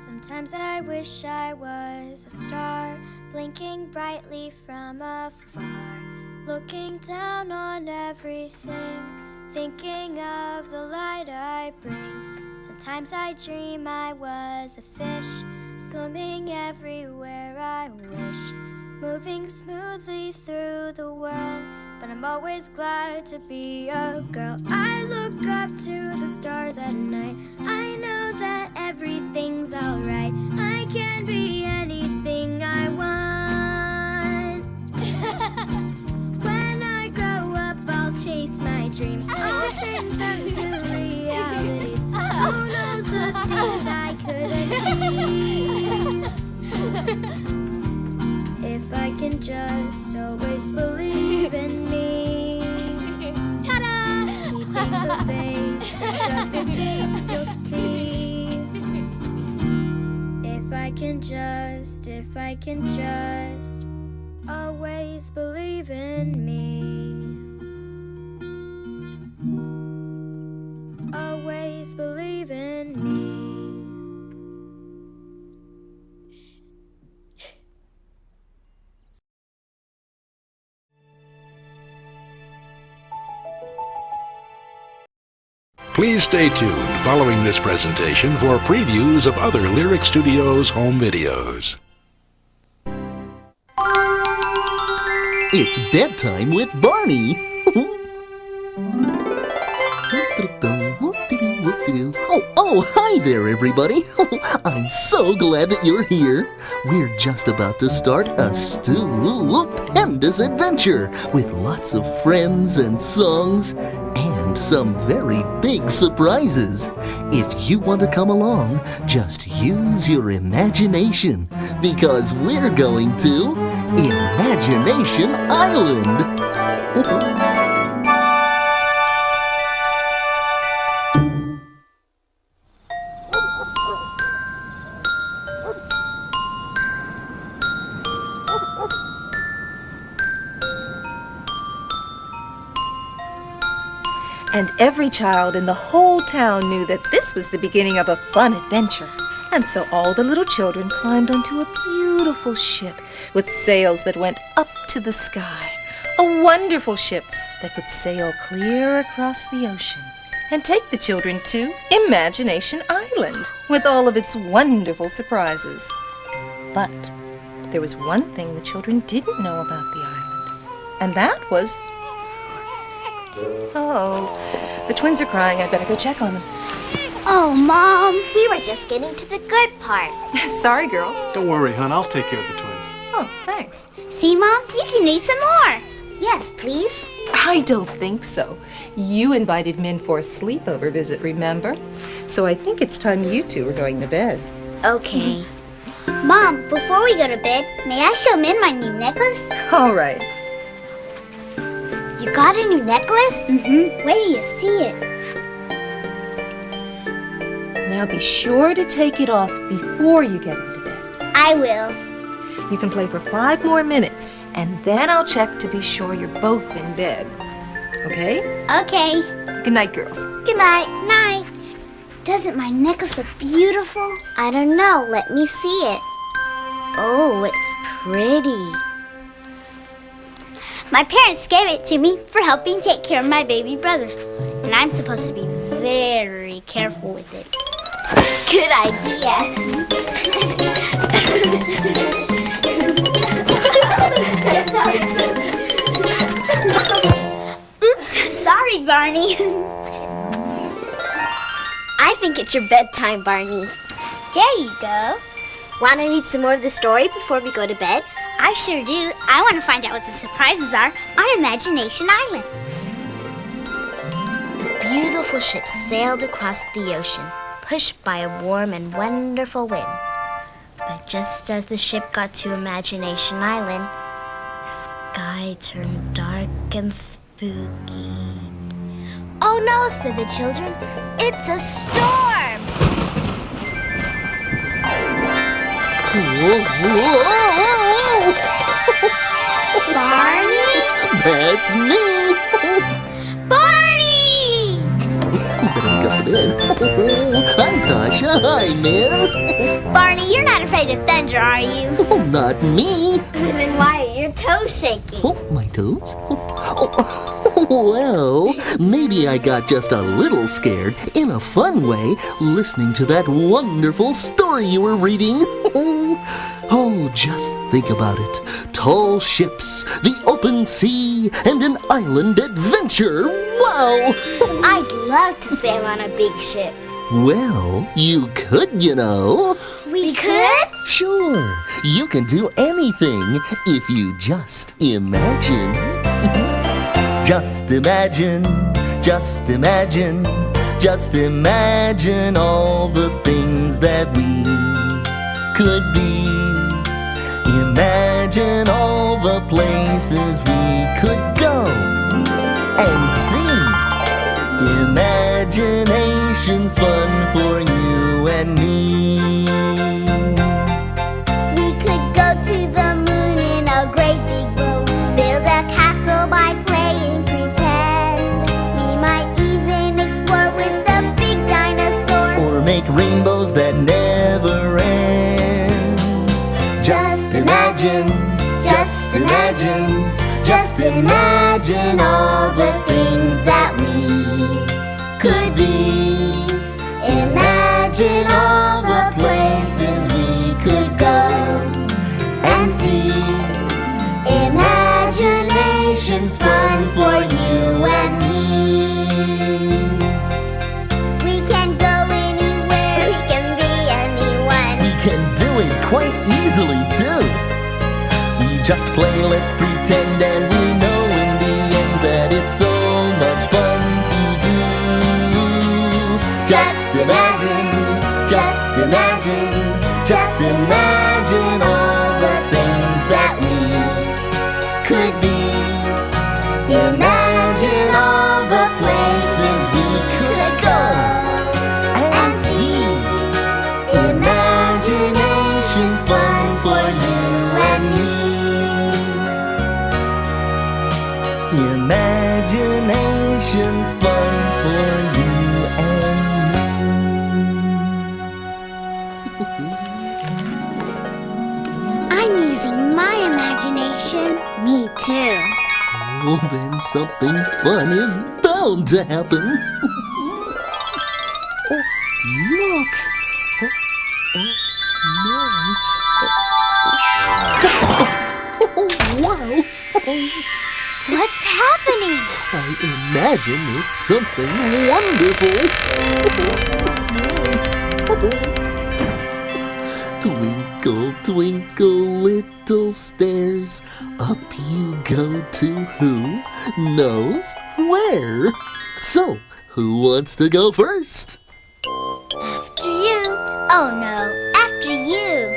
Sometimes I wish I was a star, blinking brightly from afar, looking down on everything, thinking of the light I bring. Sometimes I dream I was a fish, swimming everywhere I wish, moving smoothly through the world, but I'm always glad to be a girl. I look up to the stars at night, I know that everything's alright. I can be anything I want. When I grow up, I'll chase my dreams, I'll change them to realities. Who knows the things I could achieve? If I can just always believe in me. Ta-da! Keeping the faith and the things you'll see. If I can just always believe in me. Always believe in me. Please stay tuned following this presentation for previews of other Lyric Studios home videos. It's bedtime with Barney. Oh, hi there, everybody. I'm so glad that you're here. We're just about to start a stupendous adventure with lots of friends and songs and some very big surprises. If you want to come along, just use your imagination because we're going to Imagination Island. And every child in the whole town knew that this was the beginning of a fun adventure. And so all the little children climbed onto a beautiful ship with sails that went up to the sky. A wonderful ship that could sail clear across the ocean and take the children to Imagination Island with all of its wonderful surprises. But there was one thing the children didn't know about the island, and that was... Oh, the twins are crying. I'd better go check on them. Oh, Mom, we were just getting to the good part. Sorry, girls. Don't worry, hon. I'll take care of the twins. Oh, thanks. See, Mom, you can eat some more. Yes, please. I don't think so. You invited Min for a sleepover visit, remember? So I think it's time you two are going to bed. Okay. Mom, before we go to bed, may I show Min my new necklace? All right. You got a new necklace? Mm-hmm. Wait till you see it. Now be sure to take it off before you get into bed. I will. You can play for 5 more minutes, and then I'll check to be sure you're both in bed. Okay? Okay. Good night, girls. Good night. Night. Doesn't my necklace look beautiful? I don't know. Let me see it. Oh, it's pretty. My parents gave it to me for helping take care of my baby brother. And I'm supposed to be very careful with it. Good idea. Oops, sorry, Barney. I think it's your bedtime, Barney. There you go. Want to read some more of the story before we go to bed? I sure do. I want to find out what the surprises are on Imagination Island. The beautiful ship sailed across the ocean, pushed by a warm and wonderful wind. But just as the ship got to Imagination Island, the sky turned dark and spooky. Oh no, said the children. It's a storm! Whoa, whoa, whoa, whoa. Barney? That's me. Barney! Better go to bed. Hi, Tasha. Hi, man. Barney, you're not afraid of thunder, are you? Oh, not me. Then why are your toes shaking? Oh, my toes? Well, maybe I got just a little scared in a fun way listening to that wonderful story you were reading. Oh, just think about it. Tall ships, the open sea, and an island adventure. Wow! I'd love to sail on a big ship. Well, you could, you know. We could? Sure, you can do anything if you just imagine. Just imagine, just imagine, just imagine all the things that we could be. Imagine all the places we could go and see. Imagination's fun for you and me. We could go to the moon in a great big boat, build a castle by playing pretend. We might even explore with the big dinosaur, Or make rainbows that never end. Just imagine, just imagine, just imagine all the things that we could be. Imagine all the places we could go and see. Imagination's fun for you and me. we can go anywhere, we can be anyone. We can do it quite easily too. We just play, let's pretend, and we know in the end that it's so much fun to do. Just imagine, just imagine, just imagine all the things that we could be. Imagine all the places we could go and see. Imagination's fun for you and me. Imagination's fun for you and I'm using my imagination. Me too. me. Oh, then something fun is bound to happen. Oh, look! Oh, wow! What's happening? I imagine it's something wonderful. Twinkle, twinkle, little stars, up you go to who knows where. So, who wants to go first? After you. Oh no, after you.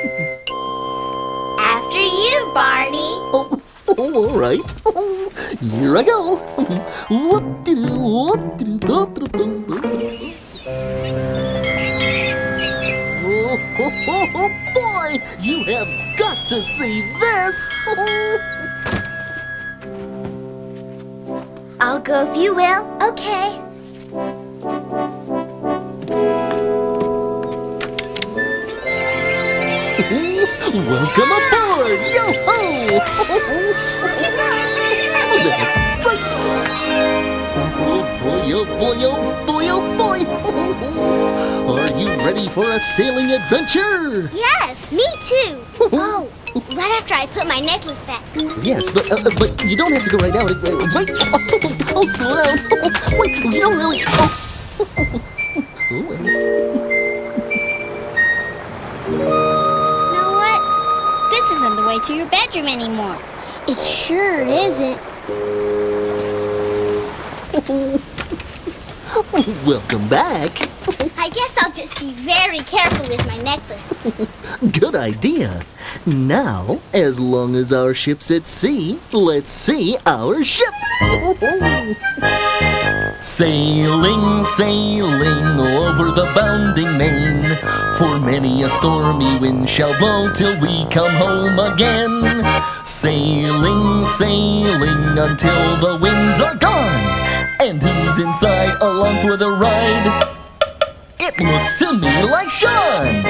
After you, Barney. Oh, all right. Here I go. Whoop-de-doo, whoop-de-doo, do-do-do-do. Oh, boy, you have got to see this. I'll go if you will. Okay. Welcome aboard, yo-ho! That's right. Oh boy, oh boy, oh boy, oh boy. Are you ready for a sailing adventure? Yes, me too. Oh, right after I put my necklace back. Yes, but you don't have to go right now. Wait, oh, slow down. Wait, you don't really. You know what? This isn't the way to your bedroom anymore. It sure isn't. Welcome back. I guess I'll just be very careful with my necklace. Good idea. Now, as long as our ship's at sea, let's see our ship. Sailing, sailing over the bounding main, for many a stormy wind shall blow till we come home again. Sailing, sailing until the winds are gone, and who's inside along for the ride? It Looks to me like Sean.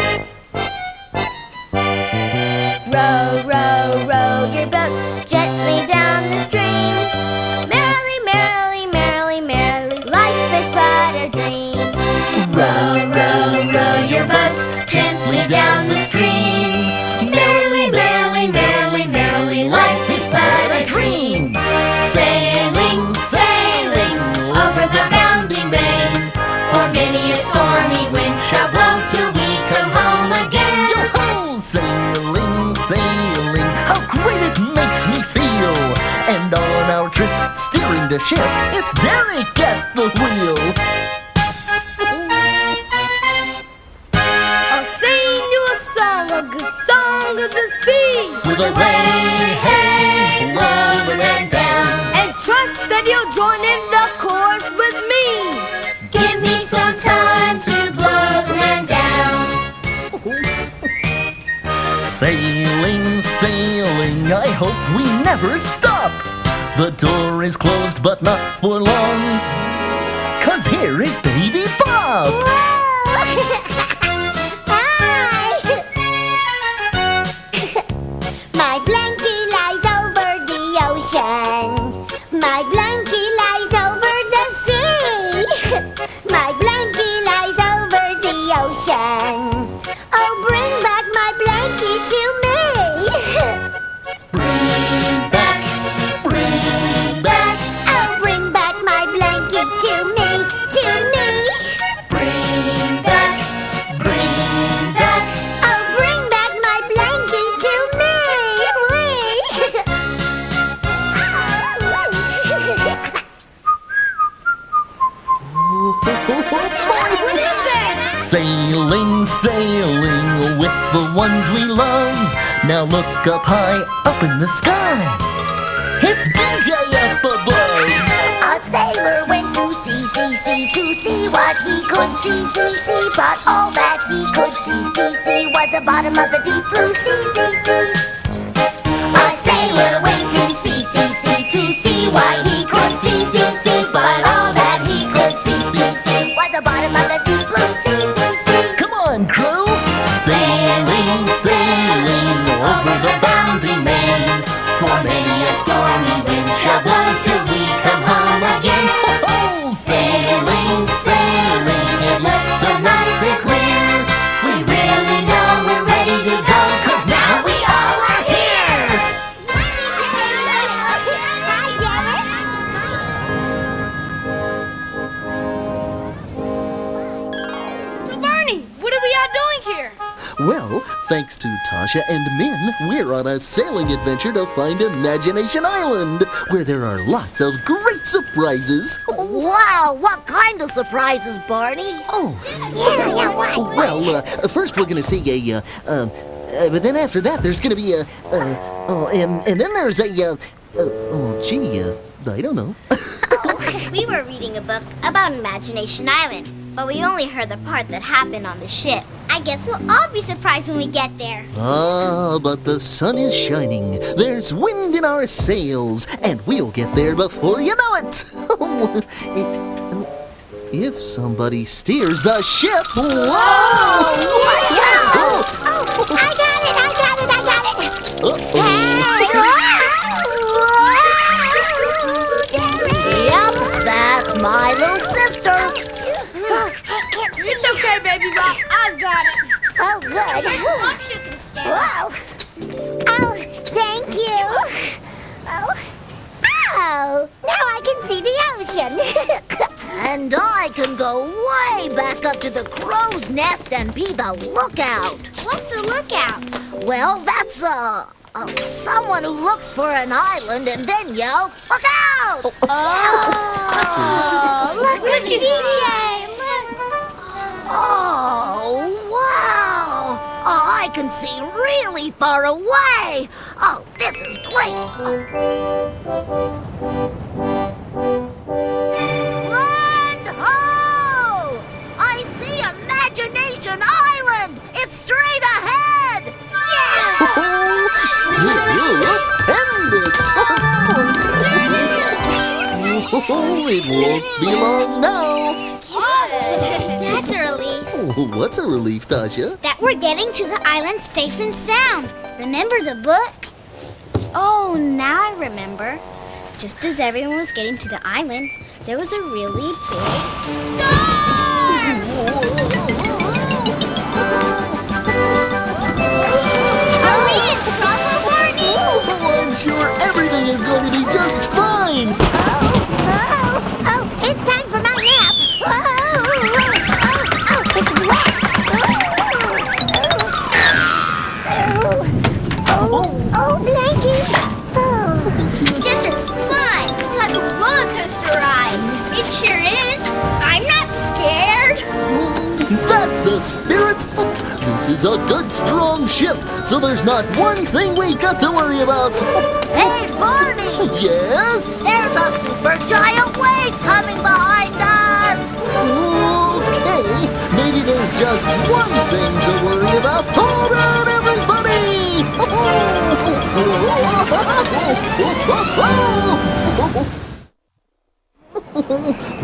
Row, row, row your boat gently down the stream. Merrily, merrily, merrily, merrily, life is but a dream. Row, row, row your boat gently down the stream. Merrily, merrily, merrily, merrily, life is but a dream. Sailing, sailing over the bounding main, for many a stormy wind shall blow till we come home again. Yo-ho! Sailing, sailing, how great it makes me feel. And on our trip, steering the ship, it's Derek at the wheel. I'll sing you a song, a good song of the sea. With a way, hey, blowing and down. And trust that you'll join in the chorus with me. Give me some time to blow the wind down. Sailing, sailing, I hope we never stop. The door is closed, but not for long, 'cause here is Baby Bob. Hi! My blankie lies over the ocean. My blankie lies over the sea. My blankie lies over the ocean. Oh, bring back my blankie to me. Bring back, bring back, Oh, bring back my blankie to me, to me. bring back, bring back. Oh, bring back my blankie to me. Sailing, sailing with the ones we love. Now look up high, up in the sky. It's BJ up above. A sailor went to sea to see what he could see. But all that he could see was the bottom of the deep blue sea. A sailor went to sea to see what he could see. But all that he could see was the bottom of the deep blue sea. Come on, crew. Sailing, sailing over the bounding main, for many a stormy wind shall blow till we come home again. Ho-ho! Sailing, sailing, it looks so nice and clear. We really know we're ready to go, 'cause now we all are here. So Barney, what are we all doing here? Well, thanks to Tasha and Min, we're on a sailing adventure to find Imagination Island, where there are lots of great surprises. Wow, what kind of surprises, Barney? Oh, Yeah, what? well, first we're gonna see but then after that there's gonna be and then there's I don't know. We were reading a book about Imagination Island, but we only heard the part that happened on the ship. I guess we'll all be surprised when we get there. Ah, but the sun is shining. There's wind in our sails, and we'll get there before you know it. If somebody steers the ship, whoa! I got it! Yep, that's my little sister. It's okay, baby Bob. I've got it. Oh, good. Watch, you can stand. Whoa. Oh, thank you. Oh, now I can see the ocean. And I can go way back up to the crow's nest and be the lookout. What's a lookout? Well, that's someone who looks for an island and then yells, "Look out!" Oh, look, Where's Mr. DJ? Oh, wow! Oh, I can see really far away. Oh, this is great. Land ho! I see Imagination Island. It's straight ahead. Yes! Stupendous! It won't be long now. That's a relief. What's a relief, Tasha? That we're getting to the island safe and sound. Remember the book? Oh, now I remember. Just as everyone was getting to the island, there was a really big storm! Are we in trouble, Barney? Oh, I'm sure everything is going to be just fine. Oh, it's time for my nap. It's wet. Blankie. This is fun. It's like a roller coaster ride. It sure is. I'm not scared. That's the spirit. This is a good, strong ship, so there's not one thing we've got to worry about. Hey, Barney! Yes? There's a super giant wave coming behind us! Okay, maybe there's just one thing to worry about. Hold on, everybody!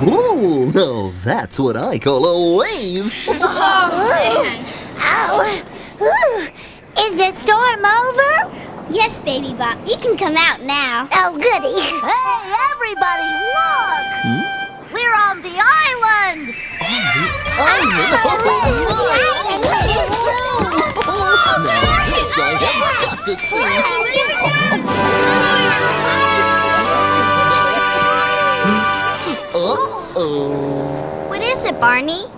Ooh, now that's what I call a wave. Is the storm over? Yes, Baby Bop, you can come out now. Oh, goody. Hey, everybody, look! We're on the island! Now this I have got to see. Uh-oh. What is it, Barney?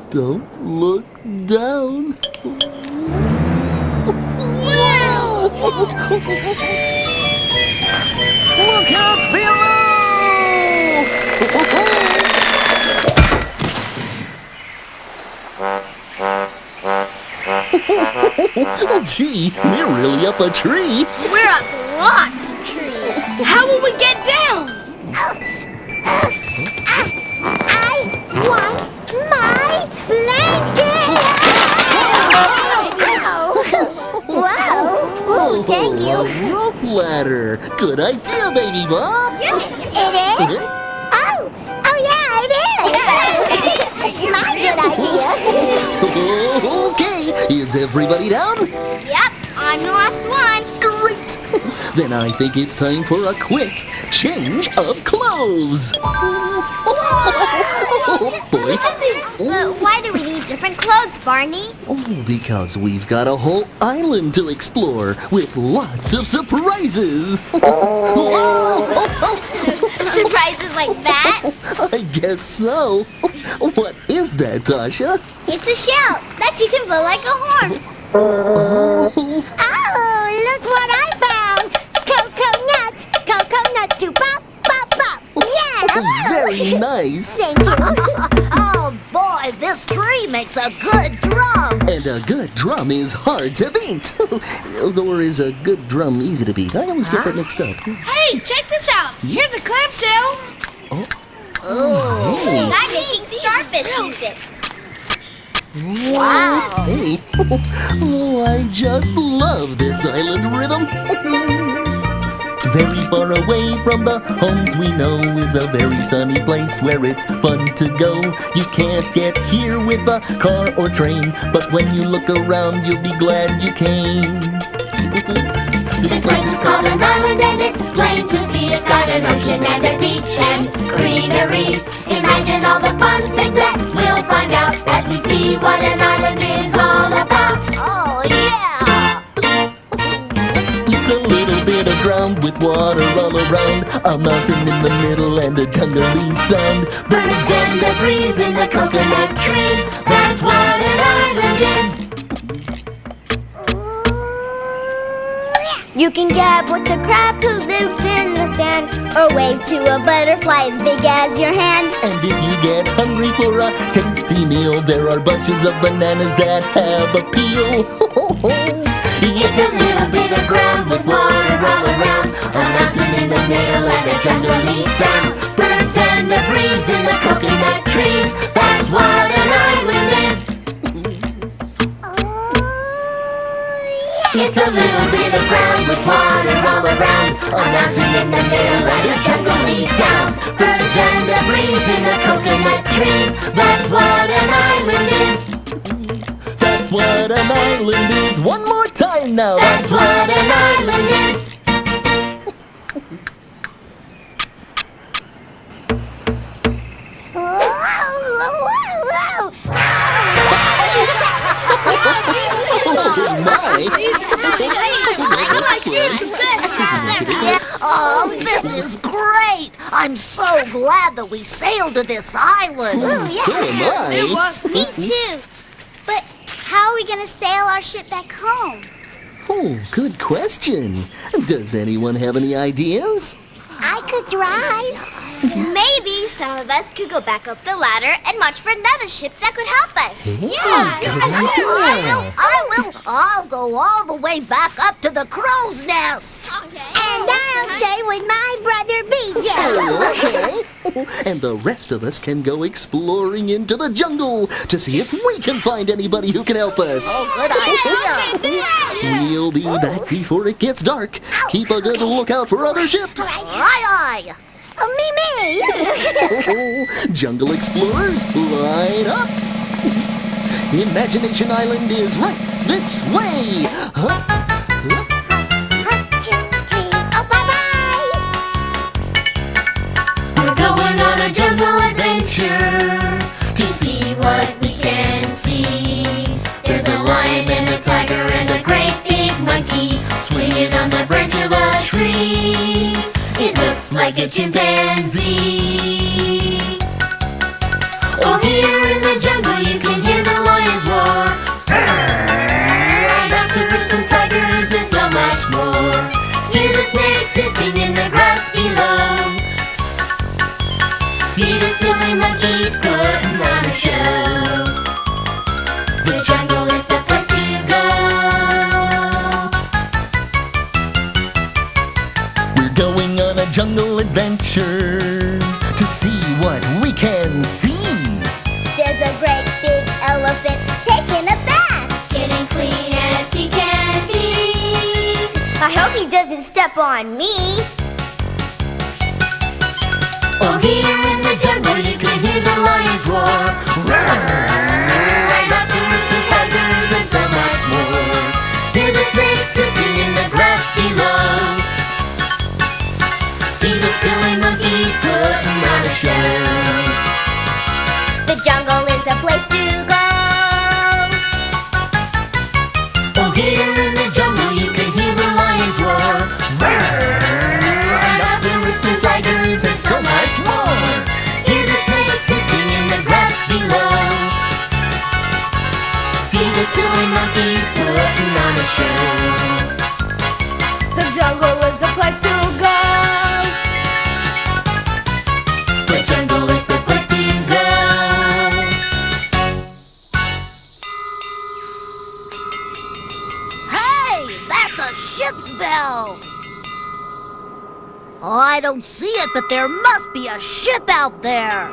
Don't look down. Look out below! Gee, we're really up a tree. We're up lots of trees. How will we get down? I want my blanket! Whoa! Thank you. A rope ladder. Good idea, Baby Bob. It is? Oh, yeah, it is. It's my good idea. Okay, is everybody down? Yep, I'm the last one. Great. Then I think it's time for a quick change of clothes. Oh, boy. But why do we need different clothes, Barney? Oh, because we've got a whole island to explore with lots of surprises. Surprises like that? I guess so. What is that, Tasha? It's a shell that you can blow like a horn. Oh, Oh, look what I found! Coconut to pop, pop, pop. Yeah! very nice. Thank you. Oh boy, this tree makes a good drum. And a good drum is hard to beat. Or is a good drum easy to beat? I always get that mixed up. Hey, check this out. Here's a clamshell. Hey. I'm making starfish music. Wow. Hey. Oh, I just love this island rhythm. Very far away from the homes we know is a very sunny place where it's fun to go. You can't get here with a car or train, but when you look around you'll be glad you came. This place is called an island and it's plain to see. It's got an ocean and a beach and greenery. Imagine all the fun things that we'll find out as we see what an island is all about. Oh yeah! It's a little bit of ground with water all around, a mountain in the middle and a jungly sound. Birds and a breeze in the coconut trees. That's what an island is. You can gab with the crab who lives in the sand, or wave to a butterfly as big as your hand. And if you get hungry for a tasty meal, there are bunches of bananas that have a peel. It's a little bit of ground with water all around, a mountain in the middle and a jungly sound. Birds and a breeze in the coconut trees. That's what an island is. It's a little bit of ground with water all around, a mountain in the middle and a jungly sound. Birds and a breeze in the coconut trees. That's what an island is. That's what an island is. One more time now. That's what an island is. Oh, this is great! I'm so glad that we sailed to this island. So am I. Me too. But how are we going to sail our ship back home? Oh, good question. Does anyone have any ideas? I could drive. Maybe some of us could go back up the ladder and watch for another ship that could help us. I'll go all the way back up to the crow's nest. Okay. And I'll stay with my brother BJ. Okay. And the rest of us can go exploring into the jungle to see if we can find anybody who can help us. Good idea. We'll be back before it gets dark. Keep a good lookout for other ships. Aye, aye. Me. Jungle explorers, line up. Imagination Island is right this way. Huh? We're going on a jungle adventure to see what we can see. There's a lion and a tiger and a great big monkey swinging on the branch of a tree. It looks like a chimpanzee. Oh, here in the jungle you can hear the lions roar. Rhinoceros and tigers and so much more. Hear the snakes hissing in the grass below. See the silly monkeys putting on a show. The jungle is the place to go. We're going on a jungle adventure to see what we can see. There's a great big elephant taking a bath. Getting clean as he can be. I hope he doesn't step on me. Oh, here in the jungle you can hear the lions roar. Rhinoceros and tigers and so much more. Hear the snakes hissing in the grass below. See the silly monkeys putting on a show. The jungle is the place to go. Oh, here in the jungle you can hear the lions roar. Rhinoceros and tigers and so much more. Hear the snakes hissing in the grass below. See the silly monkeys putting on a show. The jungle is the place to go. The jungle is the place to go. Hey, that's a ship's bell. Oh, I don't see it, but there must be a ship out there.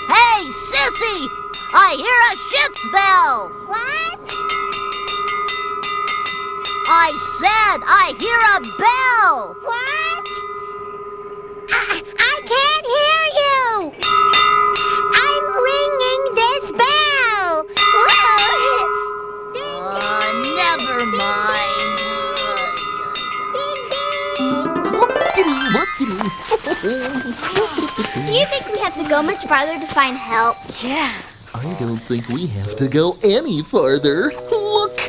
Hey, Sissy! I hear a ship's bell. What? I said I hear a bell. What? I can't hear you. I'm ringing this bell. Never mind. Do you think we have to go much farther to find help? Yeah. I don't think we have to go any farther. Look!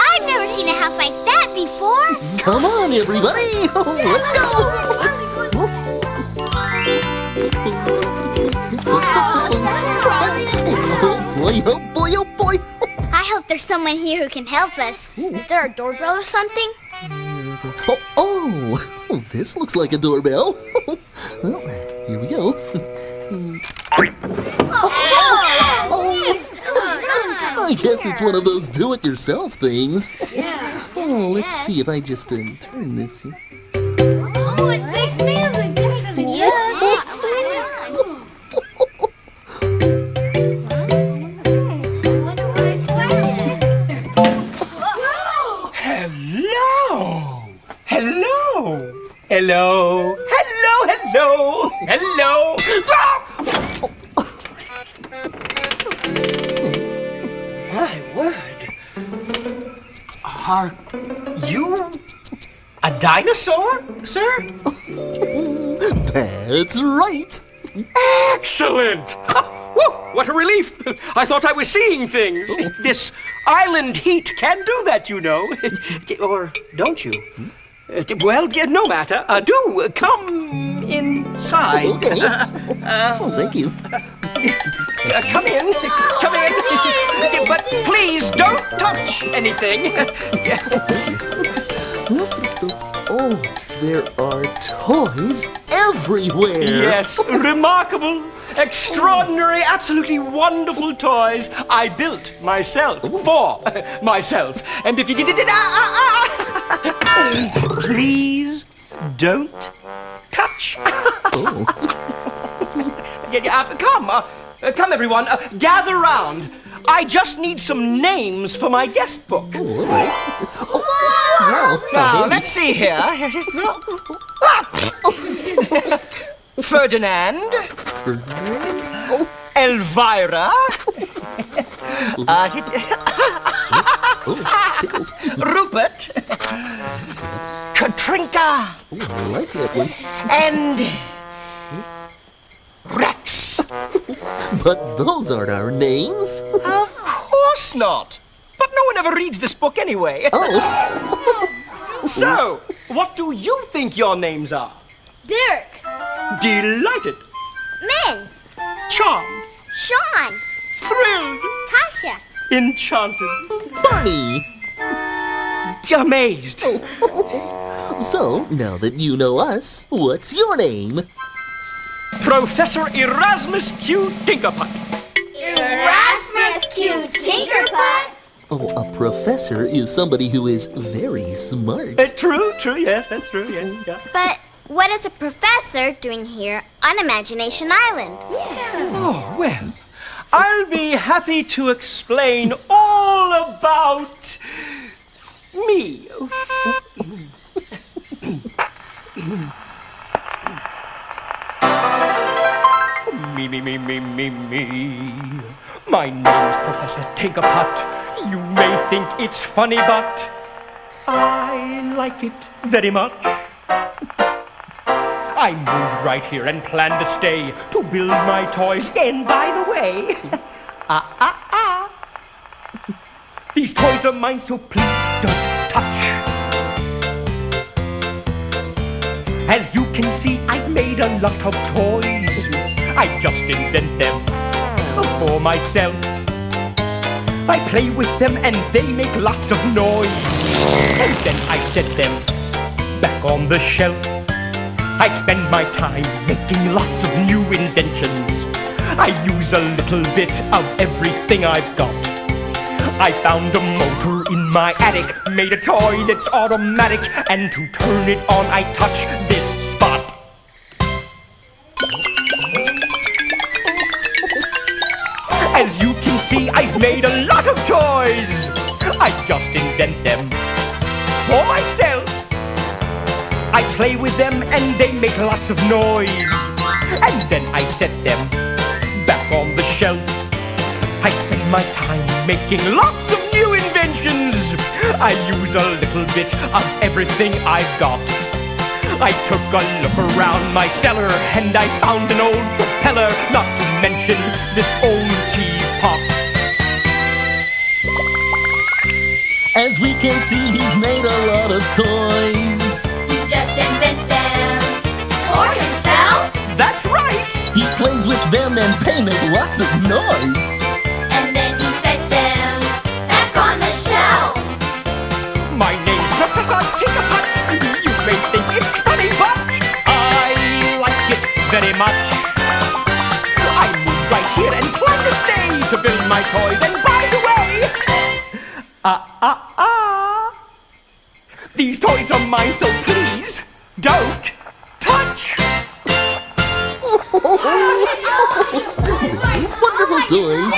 I've never seen a house like that before. Come on, everybody! Let's go! Oh boy, oh boy, oh boy! I hope there's someone here who can help us. Is there a doorbell or something? Oh, this looks like a doorbell. Well, here we go. I guess it's one of those do-it-yourself things. Yeah. Oh, let's see if I just turn this here. Oh, it makes music. Hello. Hello, hello, hello. My word. Are you a dinosaur, sir? That's right. Excellent! Whoa, what a relief! I thought I was seeing things. This island heat can do that, you know. Or don't you? Well, no matter. Do come inside. Okay. Oh, thank you. Come in. Come in. But please don't touch anything. Oh, there are toys everywhere. Yes, remarkable, extraordinary, absolutely wonderful toys I built myself for myself. And if you did it, please don't touch. Oh. Come, everyone, gather round. I just need some names for my guest book. Oh, all right. Oh, wow. Now, let's see here. Ferdinand. Elvira. Pickles. Rupert. Katrinka. Oh, I like that one. And Rex. But those aren't our names. Of course not. But no one ever reads this book anyway. Oh. So, what do you think your names are? Derek. Delighted. Min. Charmed. Sean. Thrilled. Tasha. Enchanted. Barney. Amazed. So, now that you know us, what's your name? Professor Erasmus Q. Tinkerput. Erasmus Q. Tinkerput. Oh, a professor is somebody who is very smart. True, yes, that's true, yeah. But what is a professor doing here on Imagination Island? Oh, well, I'll be happy to explain all about me. Me. My name's Professor Tinkerput. You may think it's funny, but I like it very much. I moved right here and planned to stay to build my toys. And by the way, these toys are mine, so please don't touch. As you can see, I've made a lot of toys. I just invent them for myself. I play with them and they make lots of noise. And then I set them back on the shelf. I spend my time making lots of new inventions. I use a little bit of everything I've got. I found a motor in my attic, made a toy that's automatic, and to turn it on I touch this spot. As you can see, I've made a lot of toys. I just invent them for myself. I play with them and they make lots of noise. And then I set them back on the shelf. I spend my time making lots of new inventions. I use a little bit of everything I've got. I took a look around my cellar and I found an old propeller, not to mention this old teapot. As we can see, he's made a lot of toys. He just invents them for himself. That's right! He plays with them and they make lots of noise. And then he sets them back on the shelf. My name's Professor Tinkerput. You may think it's funny, but I like it very much. I moved right here and plan to stay to build my toys. And by the way, these toys are mine, so please don't touch. Wonderful toys.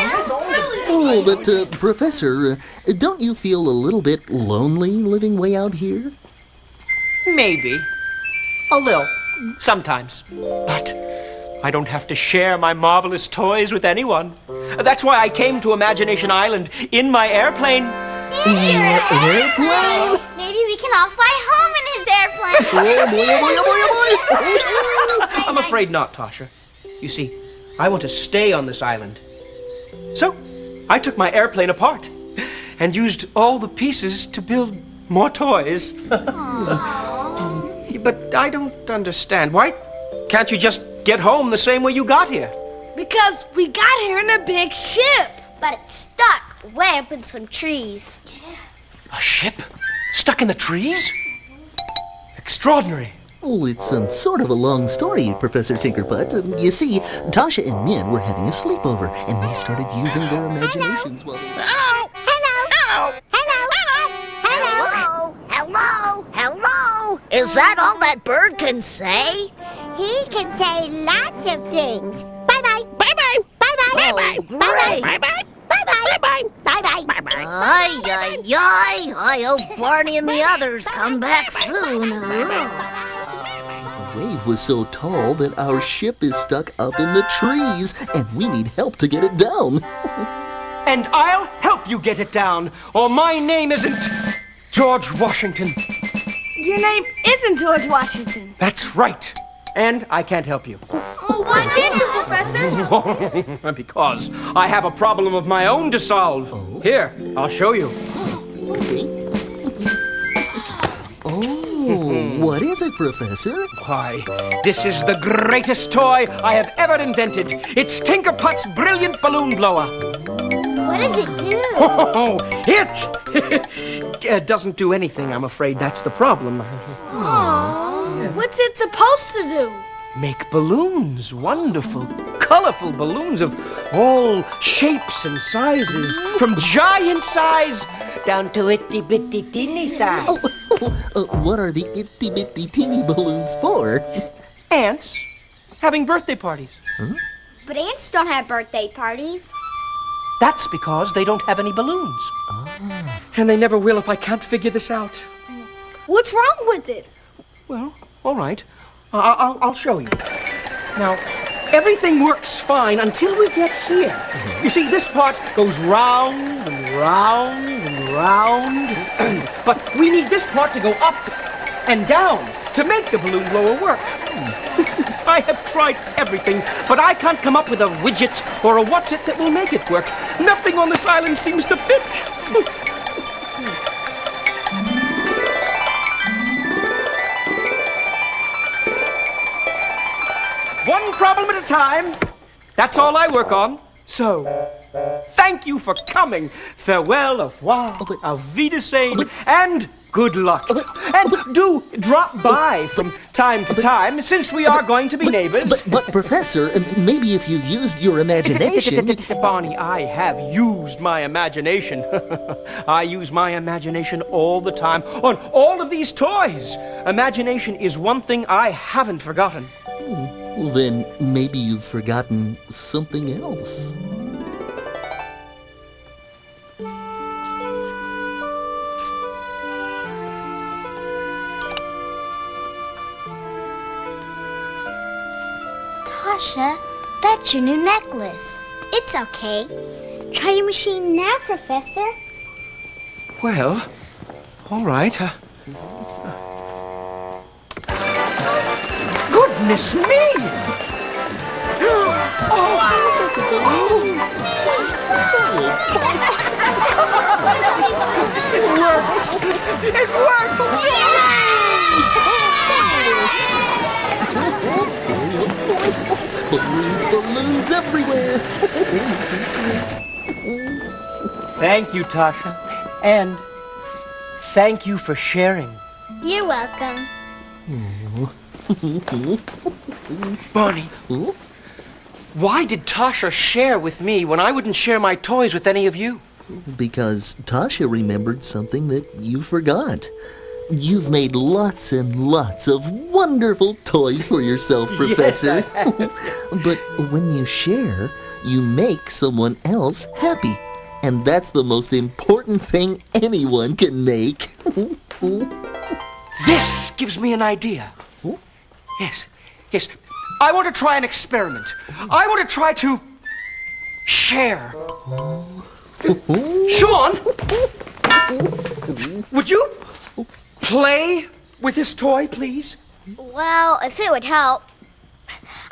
Oh, but Professor, don't you feel a little bit lonely living way out here? Maybe. A little. Sometimes. But I don't have to share my marvelous toys with anyone. That's why I came to Imagination Island in my airplane. In your airplane? Maybe we can all fly home in his airplane. I'm afraid not, Tasha. You see, I want to stay on this island. So, I took my airplane apart and used all the pieces to build more toys. But I don't understand. Why can't you just get home the same way you got here? Because we got here in a big ship. But it's stuck way up in some trees. A ship? Stuck in the trees? Extraordinary. Well, it's sort of a long story, Professor Tinkerbutt. You see, Tasha and Min were having a sleepover, and they started using their imaginations while they... Hello! Is that all that bird can say? He can say lots of things. Bye-bye. Bye-bye. Bye-bye. Bye-bye. Bye-bye. Bye-bye. Bye-bye. Bye-bye. Bye-bye. I hope Barney and the others come back soon. The wave was so tall that our ship is stuck up in the trees, and we need help to get it down. And I'll help you get it down, or my name isn't George Washington. Your name isn't George Washington. That's right. And I can't help you. Oh, why can't you, Professor? Because I have a problem of my own to solve. Oh. Here, I'll show you. Oh, what is it, Professor? Why, this is the greatest toy I have ever invented. It's Tinkerput's brilliant balloon blower. What does it do? Oh, it doesn't do anything, I'm afraid. That's the problem. What's it supposed to do? Make balloons, wonderful, colorful balloons of all shapes and sizes, from giant size down to itty-bitty teeny size. What are the itty-bitty teeny balloons for? Ants having birthday parties. Huh? But ants don't have birthday parties. That's because they don't have any balloons. And they never will if I can't figure this out. What's wrong with it? Well, all right. I'll show you. Now, everything works fine until we get here. You see, this part goes round and round and round. But we need this part to go up and down to make the balloon blower work. I have tried everything, but I can't come up with a widget or a what's-it that will make it work. Nothing on this island seems to fit. One problem at a time. That's all I work on. So, thank you for coming. Farewell, au revoir, auf Wiedersehen, and good luck. And do drop by from time to time, since we are going to be neighbors. But Professor, maybe if you used your imagination... Barney, I have used my imagination. I use my imagination all the time on all of these toys. Imagination is one thing I haven't forgotten. Well, then maybe you've forgotten something else. Tasha, that's your new necklace. It's okay. Try your machine now, Professor. Well, all right. Goodness me! It works! It works! Balloons everywhere! Thank you, Tasha. And thank you for sharing. You're welcome. Barney, why did Tasha share with me when I wouldn't share my toys with any of you? Because Tasha remembered something that you forgot. You've made lots and lots of wonderful toys for yourself, Professor. Yes. But when you share, you make someone else happy. And that's the most important thing anyone can make. This gives me an idea. Yes, yes. I want to try an experiment. I want to try to share. Sean, would you play with this toy, please? Well, if it would help,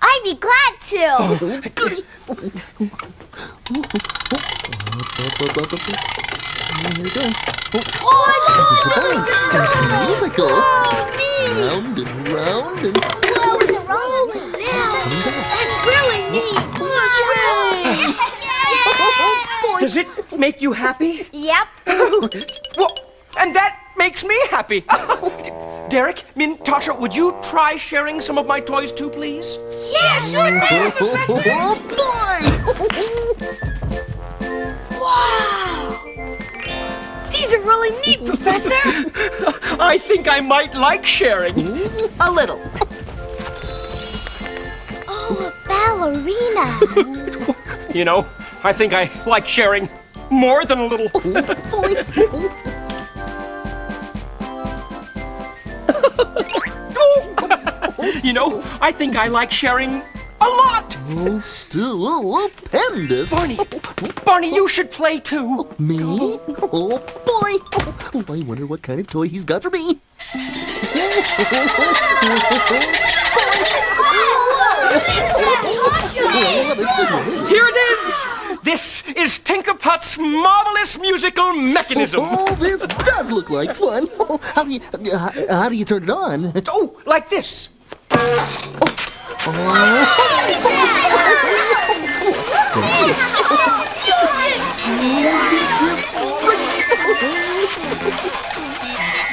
I'd be glad to. Goody. Here it goes. It's musical. Round and round and Whoa, it's rolling now. That's really neat. Does it make you happy? Yep. Well, and that makes me happy. Derek, Min, Tasha, would you try sharing some of my toys too, please? Yeah, sure thing, Professor. oh boy! Wow! These are really neat, Professor. I think I might like sharing. A little. Oh, a ballerina. You know, I think I like sharing more than a little. You know, I think I like sharing a lot. Oh, stupendous. Barney, you should play too. Me? Oh, boy. Oh, I wonder what kind of toy he's got for me. Here it is. This is Tinkerput's marvelous musical mechanism. Oh, this does look like fun. How do you turn it on? Oh, like this.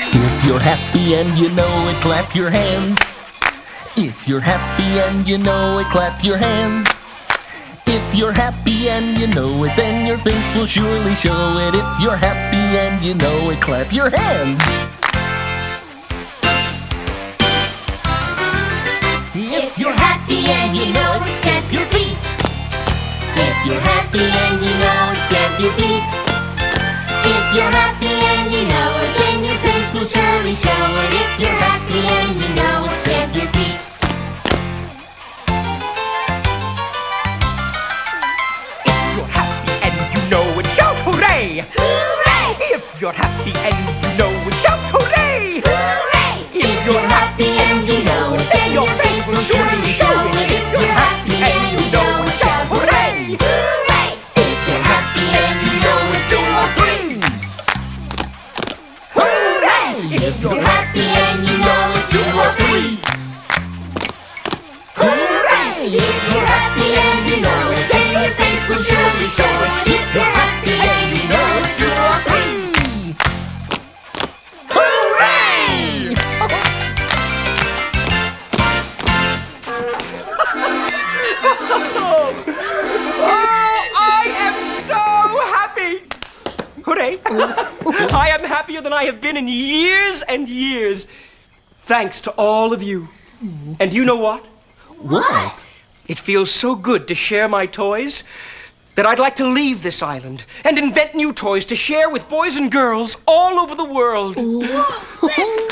If you're happy and you know it, clap your hands. If you're happy and you know it, clap your hands. If you're happy and you know it, then your face will surely show it. If you're happy and you know it, clap your hands. If you're happy and you know it, stamp your feet. If you're happy and you know it, stamp your feet. If you're happy and you know it, then your face will surely show it. If you're happy and you know it, stamp your feet. If you're happy and you know it, shout hooray! Hooray! If you're happy and you know it, shout hooray! Hooray! If you're happy and you know it, then your face will surely show it. If you're happy and you know it, shout hooray! Hooray! If you're happy and you know it, 2 or 3. Hooray! If you're happy and you know it, 2 or 3. Hooray! If you're happy and you know it, then your face will surely show it. If you're happy and you know it, 2 or 3. Hooray! I am so happy! Hooray! I am happier than I have been in years and years. Thanks to all of you. And you know what? What? It feels so good to share my toys that I'd like to leave this island and invent new toys to share with boys and girls all over the world. That's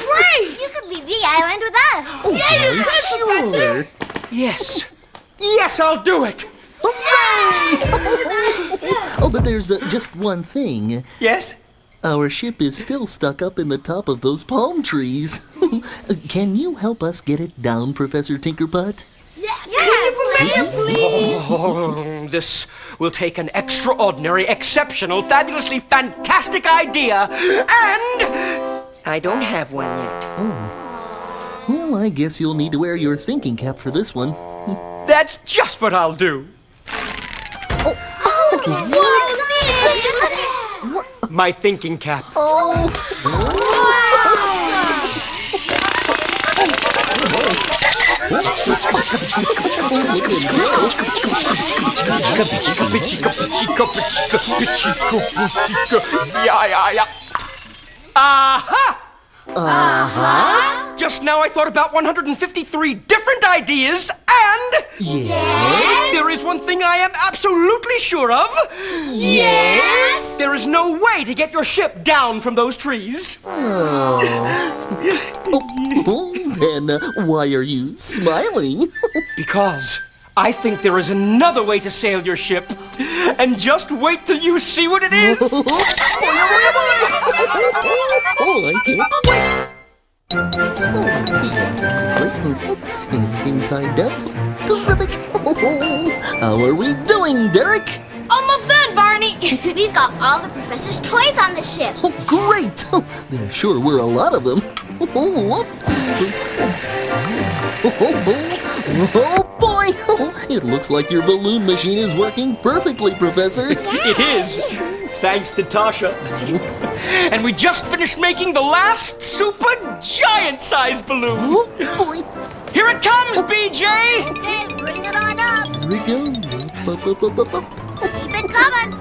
great! You could leave the island with us. Yeah, you could, Professor. Yes. Yes, I'll do it. Hooray! Oh, but there's just one thing. Yes? Our ship is still stuck up in the top of those palm trees. Can you help us get it down, Professor Tinkerbutt? Oh, this will take an extraordinary, exceptional, fabulously fantastic idea, and I don't have one yet. Oh. Well, I guess you'll need to wear your thinking cap for this one. That's just what I'll do. My thinking cap. Oh! Yeah. Aha! Uh-huh. Just now I thought about 153 different ideas, and Yes? there is one thing I am absolutely sure of. Yes? There is no way to get your ship down from those trees. Oh. Then why are you smiling? Because I think there is another way to sail your ship. And just wait till you see what it is. Oh, I can't wait. Oh, let's see. Everything tied up. Terrific. How are we doing, Derek? Almost done, Barney. We've got all the professor's toys on the ship. Oh, great. There sure were a lot of them. Oh, boy. It looks like your balloon machine is working perfectly, Professor. It is. Thanks to Tasha. And we just finished making the last super giant-sized balloon. Oh, boy. Here it comes, BJ! Okay, bring it on up. Here it goes. Keep it coming.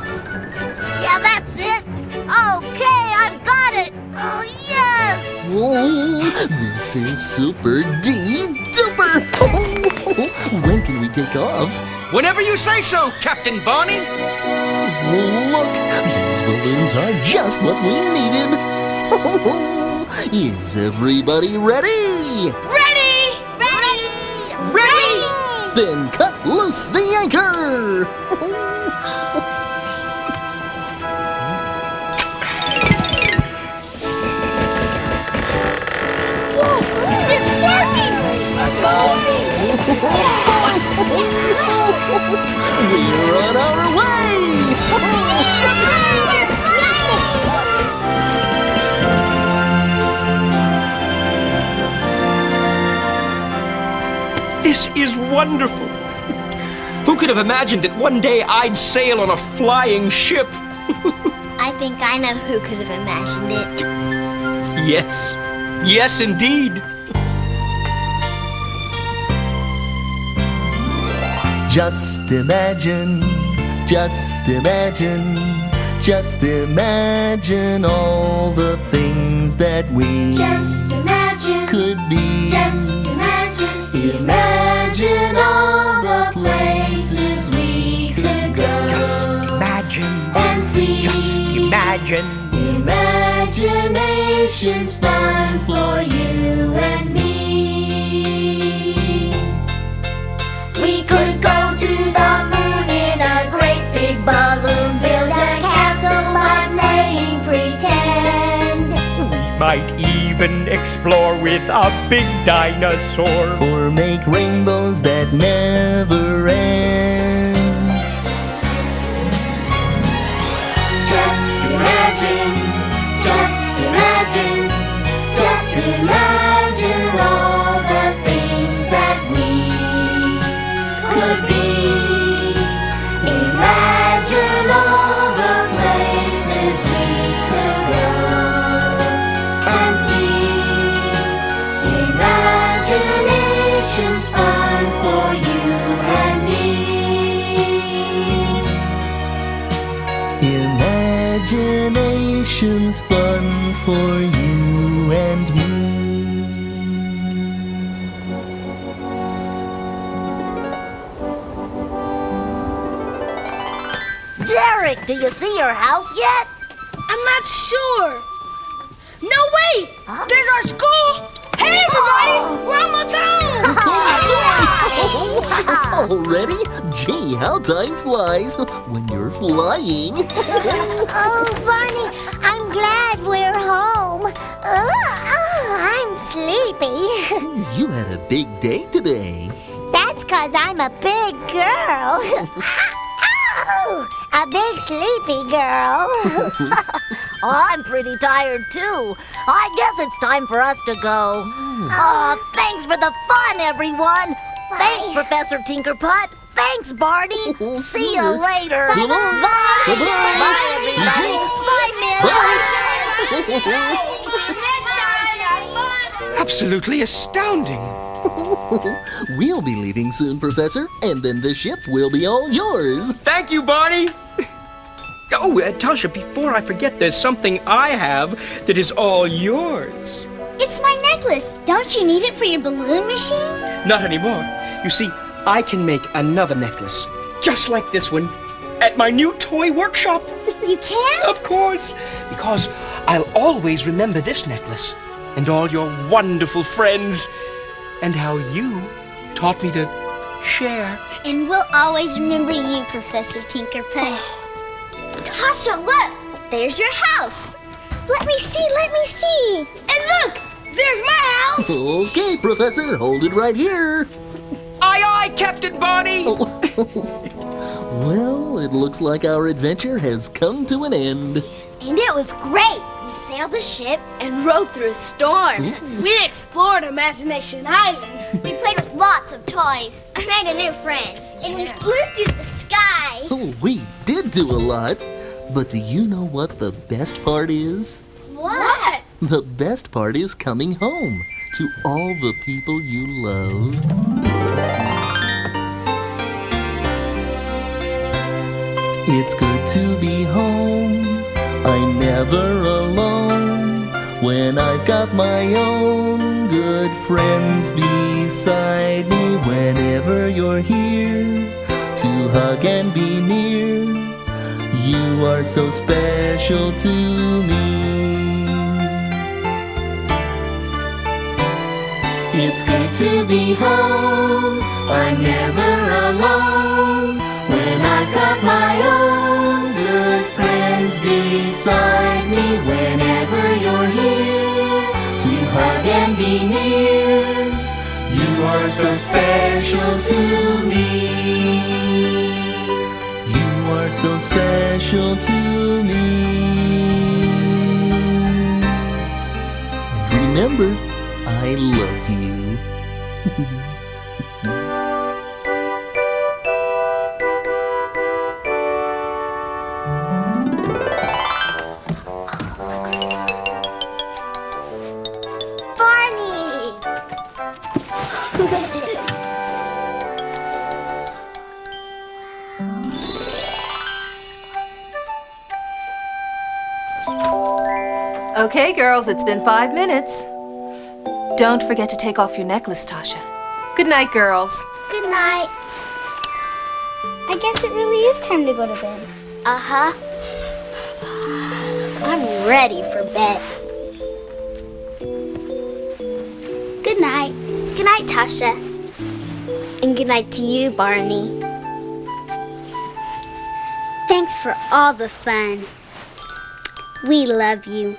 Yeah, that's it. Okay, I've got it. Oh, yes. Oh, this is super duper. When can we take off? Whenever you say so, Captain Barney. Look, these balloons are just what we needed. Is everybody ready? Ready! Ready! Ready! Then cut loose the anchor. It's working! We're on our way. This is wonderful. Who could have imagined that one day I'd sail on a flying ship? I think I know who could have imagined it. Yes. Yes, indeed. Just imagine, just imagine, just imagine all the things that we Just imagine, could be. just imagine, Imagine all the places we could go Imagine. and see. Just imagine. Imagination's fun for you and me. We could go to the moon in a great big balloon, build a castle by playing pretend. Might even explore with a big dinosaur. Or make rainbows that never end. Just imagine, just imagine, just imagine all the things that we could be. Imagine all the places we could go and see. Imagination's fun for you and me. Imagination's fun for you and me. Derek, do you see your house yet? I'm not sure. No, wait! There's our school! Hey, everybody! We're almost home! Already? Gee, how time flies when you're flying. Oh, Barney, I'm glad we're home. I'm sleepy. You had a big day today. That's 'cause I'm a big girl. A big sleepy girl. I'm pretty tired too. I guess it's time for us to go. Thanks for the fun, everyone. Thanks, Professor Tinkerpot. Thanks, Barney. See you later. So long. Bye. Bye-bye. Bye, everybody. Bye, Miss. Absolutely astounding. We'll be leaving soon, Professor, and then the ship will be all yours. Thank you, Barney. Oh, Tasha, before I forget, there's something I have that is all yours. It's my necklace. Don't you need it for your balloon machine? Not anymore. You see, I can make another necklace, just like this one, at my new toy workshop. You can? Of course, because I'll always remember this necklace and all your wonderful friends and how you taught me to share. And we'll always remember you, Professor Tinkerpeg. Tasha, look! There's your house. Let me see, let me see. And look! There's my house! Okay, Professor, hold it right here. Aye, aye, Captain Barney! Well, it looks like our adventure has come to an end. And it was great. We sailed the ship and rode through a storm. We explored Imagination Island. We played with lots of toys. I made a new friend. And we flew through the sky. Oh, we did do a lot. But do you know what the best part is? What? The best part is coming home to all the people you love. It's good to be home. I'm never alone when I've got my own good friends beside me. Whenever you're here to hug and be near, you are so special to me. It's good to be home. I'm never alone when I've got my own good friends beside me. Whenever you're here to hug and be near, you are so special to me. You are so special to me. And remember, I love you. Okay, girls, it's been 5 minutes. Don't forget to take off your necklace, Tasha. Good night, girls. Good night. I guess it really is time to go to bed. Uh-huh. I'm ready for bed. Good night. Good night, Tasha. And good night to you, Barney. Thanks for all the fun. We love you.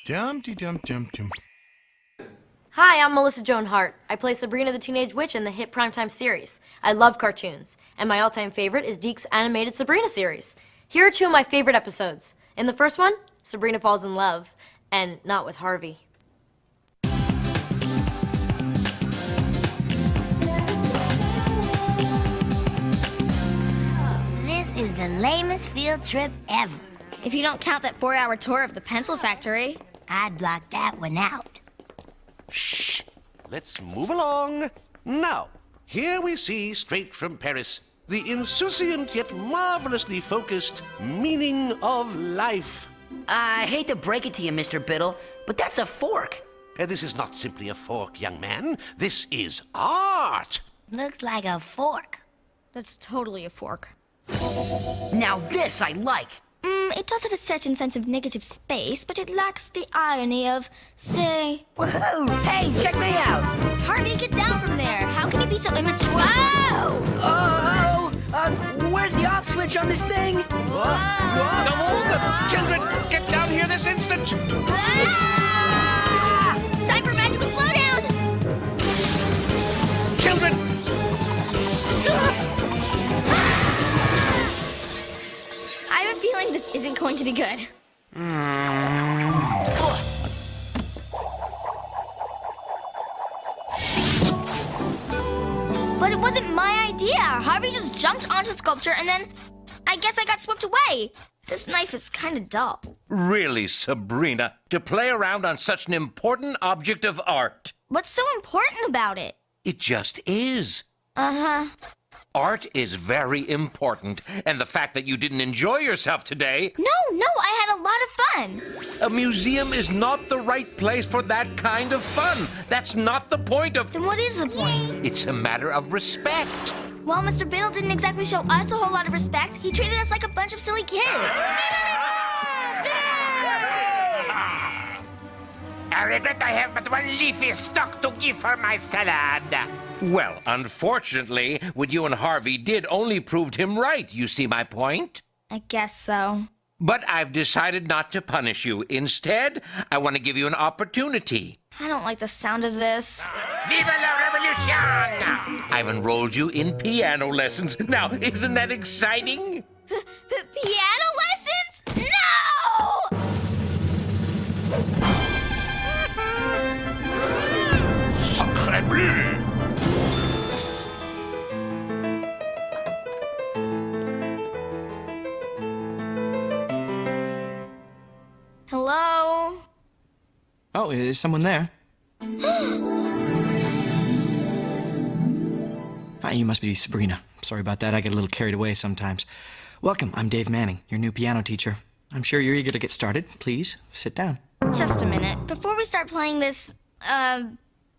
Dum-de-dum-dum-dum. Hi, I'm Melissa Joan Hart. I play Sabrina the Teenage Witch in the hit primetime series. I love cartoons, and my all-time favorite is Deke's animated Sabrina series. Here are two of my favorite episodes. In the first one, Sabrina falls in love, and not with Harvey. This is the lamest field trip ever. If you don't count that 4-hour tour of the pencil factory. I'd block that one out. Shh! Let's move along. Now, here we see, straight from Paris, the insouciant yet marvelously focused meaning of life. I hate to break it to you, Mr. Biddle, but that's a fork. This is not simply a fork, young man. This is art. Looks like a fork. That's totally a fork. Now this I like. It does have a certain sense of negative space, but it lacks the irony of, say... Woohoo! Hey, check me out! Harvey, get down from there! How can you be so immature? Whoa! Where's the off switch on this thing? Children, get down here this instant! Time for magical slowdown! Children! I have a feeling this isn't going to be good. But it wasn't my idea. Harvey just jumped onto the sculpture and then I guess I got swept away. This knife is kind of dull. Really, Sabrina, to play around on such an important object of art. What's so important about it? It just is. Uh-huh. Art is very important, and the fact that you didn't enjoy yourself today... No, I had a lot of fun. A museum is not the right place for that kind of fun. That's not the point of... Then what is the point? It's a matter of respect. Well, Mr. Biddle didn't exactly show us a whole lot of respect. He treated us like a bunch of silly kids. I regret I have but one leafy stalk to give for my salad. Well, unfortunately, what you and Harvey did only proved him right. You see my point? I guess so. But I've decided not to punish you. Instead, I want to give you an opportunity. I don't like the sound of this. Viva la revolution! I've enrolled you in piano lessons. Now, isn't that exciting? Piano lessons? No! Sacre bleu! Hello? Oh, is someone there? Hi, you must be Sabrina. Sorry about that. I get a little carried away sometimes. Welcome, I'm Dave Manning, your new piano teacher. I'm sure you're eager to get started. Please, sit down. Just a minute. Before we start playing this,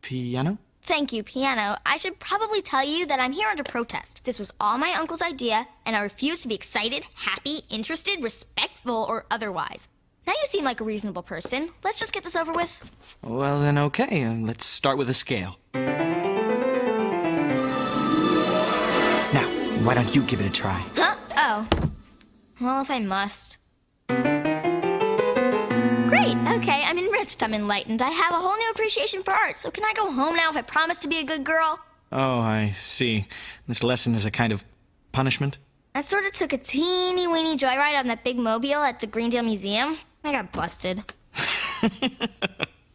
Piano? Thank you, piano. I should probably tell you that I'm here under protest. This was all my uncle's idea, and I refuse to be excited, happy, interested, respectful, or otherwise. Now you seem like a reasonable person. Let's just get this over with. Well, then okay. Let's start with a scale. Now, why don't you give it a try? Huh? Oh. Well, if I must. Great. Okay, I'm enriched. I'm enlightened. I have a whole new appreciation for art. So can I go home now if I promise to be a good girl? Oh, I see. This lesson is a kind of punishment? I sort of took a teeny-weeny joyride on that big mobile at the Greendale Museum. I got busted.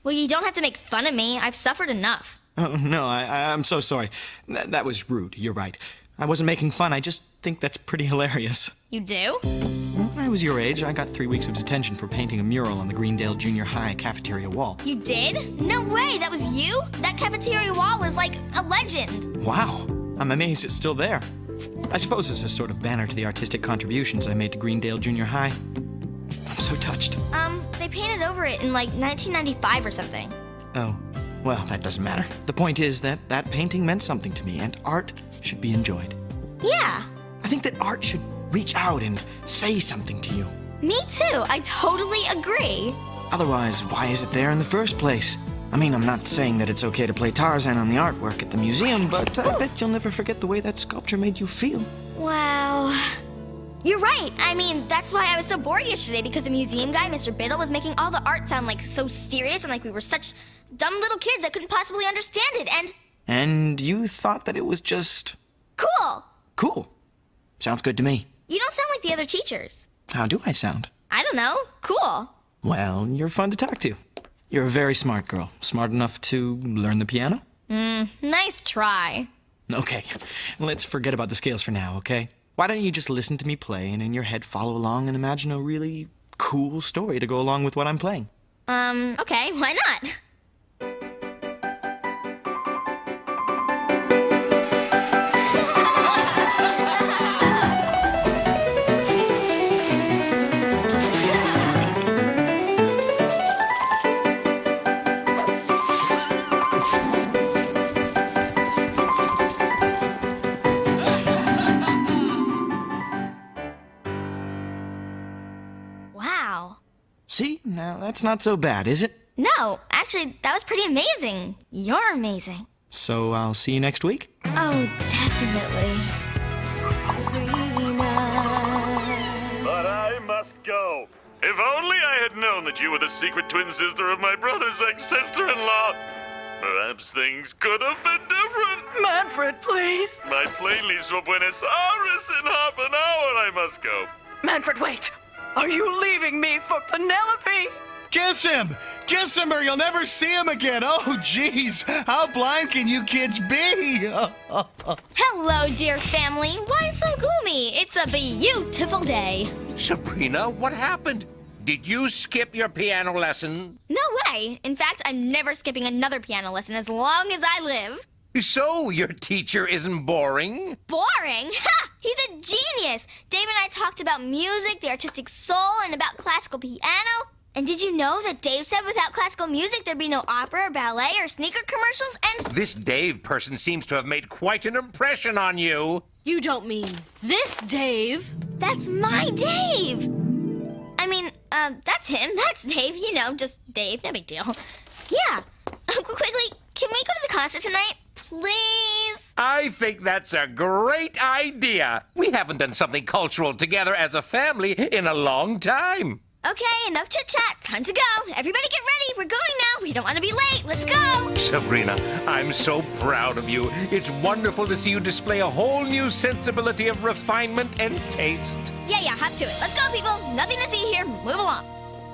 Well, you don't have to make fun of me. I've suffered enough. Oh, no, I'm so sorry. That was rude. You're right. I wasn't making fun. I just think that's pretty hilarious. You do? When I was your age, I got 3 weeks of detention for painting a mural on the Greendale Junior High cafeteria wall. You did? No way, that was you? That cafeteria wall is like a legend. Wow, I'm amazed it's still there. I suppose it's a sort of banner to the artistic contributions I made to Greendale Junior High. I'm so touched. They painted over it in like 1995 or something. Oh, well, that doesn't matter. The point is that that painting meant something to me, and art should be enjoyed. Yeah. I think that art should reach out and say something to you. Me too, I totally agree. Otherwise, why is it there in the first place? I mean, I'm not saying that it's okay to play Tarzan on the artwork at the museum, but I bet you'll never forget the way that sculpture made you feel. Wow. You're right. I mean, that's why I was so bored yesterday, because the museum guy, Mr. Biddle, was making all the art sound like so serious and like we were such dumb little kids that couldn't possibly understand it, and... And you thought that it was just... Cool! Cool. Sounds good to me. You don't sound like the other teachers. How do I sound? I don't know. Cool. Well, you're fun to talk to. You're a very smart girl. Smart enough to learn the piano? Nice try. Okay, let's forget about the scales for now, okay? Why don't you just listen to me play and in your head follow along and imagine a really cool story to go along with what I'm playing? Okay, why not? Wow. See? Now, that's not so bad, is it? No, actually, that was pretty amazing. You're amazing. So I'll see you next week? Oh, definitely. But I must go. If only I had known that you were the secret twin sister of my brother's ex-sister-in-law. Perhaps things could have been different. Manfred, please. My plane leaves for Buenos Aires in half an hour. I must go. Manfred, wait. Are you leaving me for Penelope? Kiss him! Kiss him or you'll never see him again! Oh, jeez! How blind can you kids be? Hello, dear family. Why so gloomy? It's a beautiful day. Sabrina, what happened? Did you skip your piano lesson? No way. In fact, I'm never skipping another piano lesson as long as I live. So, your teacher isn't boring? Boring? Ha! He's a genius! Dave and I talked about music, the artistic soul, and about classical piano. And did you know that Dave said without classical music there'd be no opera or ballet or sneaker commercials? And This Dave person seems to have made quite an impression on you. You don't mean this Dave? that's my Dave! I mean, that's him. That's Dave. You know, just Dave. No big deal. Yeah. Quickly, can we go to the concert tonight? Please? I think that's a great idea. We haven't done something cultural together as a family in a long time. Okay, enough chit-chat. Time to go. Everybody get ready. We're going now. We don't want to be late. Let's go. Sabrina, I'm so proud of you. It's wonderful to see you display a whole new sensibility of refinement and taste. Yeah, hop to it. Let's go, people. Nothing to see here. Move along.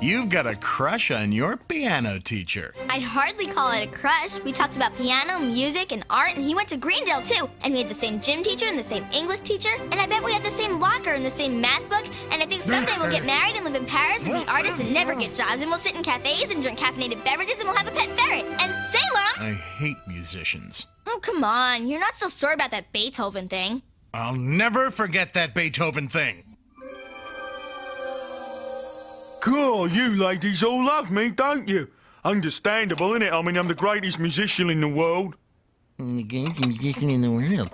You've got a crush on your piano teacher. I'd hardly call it a crush. We talked about piano, music, and art, and he went to Greendale, too. And we had the same gym teacher and the same English teacher. And I bet we had the same locker and the same math book. And I think someday we'll get married and live in Paris and be artists and never get jobs. And we'll sit in cafes and drink caffeinated beverages and we'll have a pet ferret. And Salem! I hate musicians. Oh, come on. You're not still sore about that Beethoven thing. I'll never forget that Beethoven thing. Cool, you ladies all love me, don't you? Understandable, innit? I mean, I'm the greatest musician in the world. The greatest musician in the world.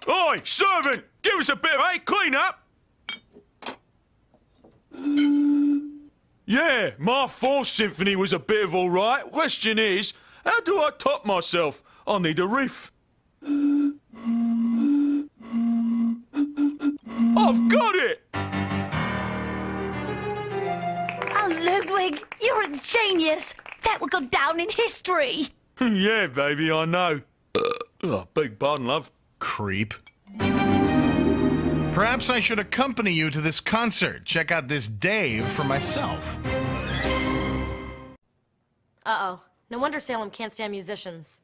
Oi, servant! Give us a bit of, clean up! Yeah, my fourth symphony was a bit of all right. Question is, how do I top myself? I need a riff. I've got it! Oh, Ludwig, you're a genius. That will go down in history. Yeah, baby, I know. Oh, beg pardon, love. Creep. Perhaps I should accompany you to this concert. Check out this Dave for myself. Uh-oh. No wonder Salem can't stand musicians.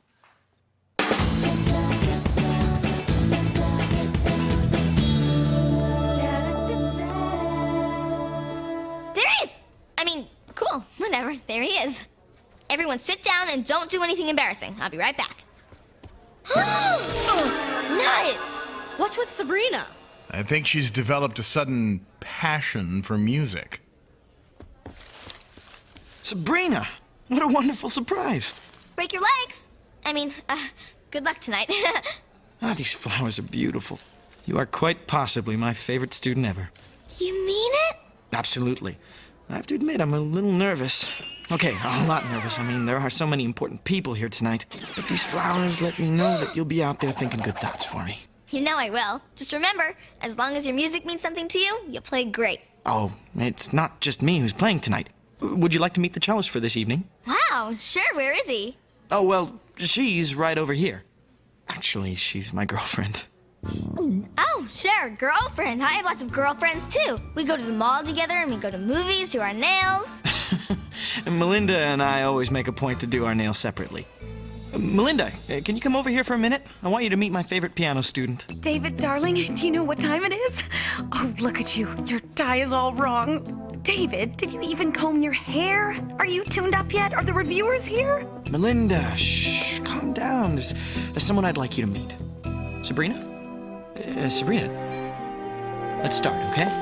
There he is! I mean, cool, whatever, there he is. Everyone sit down and don't do anything embarrassing. I'll be right back. Oh, nuts! What's with Sabrina? I think she's developed a sudden passion for music. Sabrina! What a wonderful surprise. Break your legs. I mean, good luck tonight. These flowers are beautiful. You are quite possibly my favorite student ever. You mean it? Absolutely. I have to admit, I'm a little nervous. Okay, a lot nervous. I mean, there are so many important people here tonight. But these flowers let me know that you'll be out there thinking good thoughts for me. You know I will. Just remember, as long as your music means something to you, you'll play great. Oh, it's not just me who's playing tonight. Would you like to meet the cellist for this evening? Wow, sure, where is he? Oh, well, she's right over here. Actually, she's my girlfriend. Oh, sure, girlfriend. I have lots of girlfriends, too. We go to the mall together, and we go to movies, do our nails. And Melinda and I always make a point to do our nails separately. Melinda, can you come over here for a minute? I want you to meet my favorite piano student. David, darling, do you know what time it is? Oh, look at you. Your tie is all wrong. David, did you even comb your hair? Are you tuned up yet? Are the reviewers here? Melinda, shh, calm down. There's someone I'd like you to meet. Sabrina? Sabrina, let's start, okay?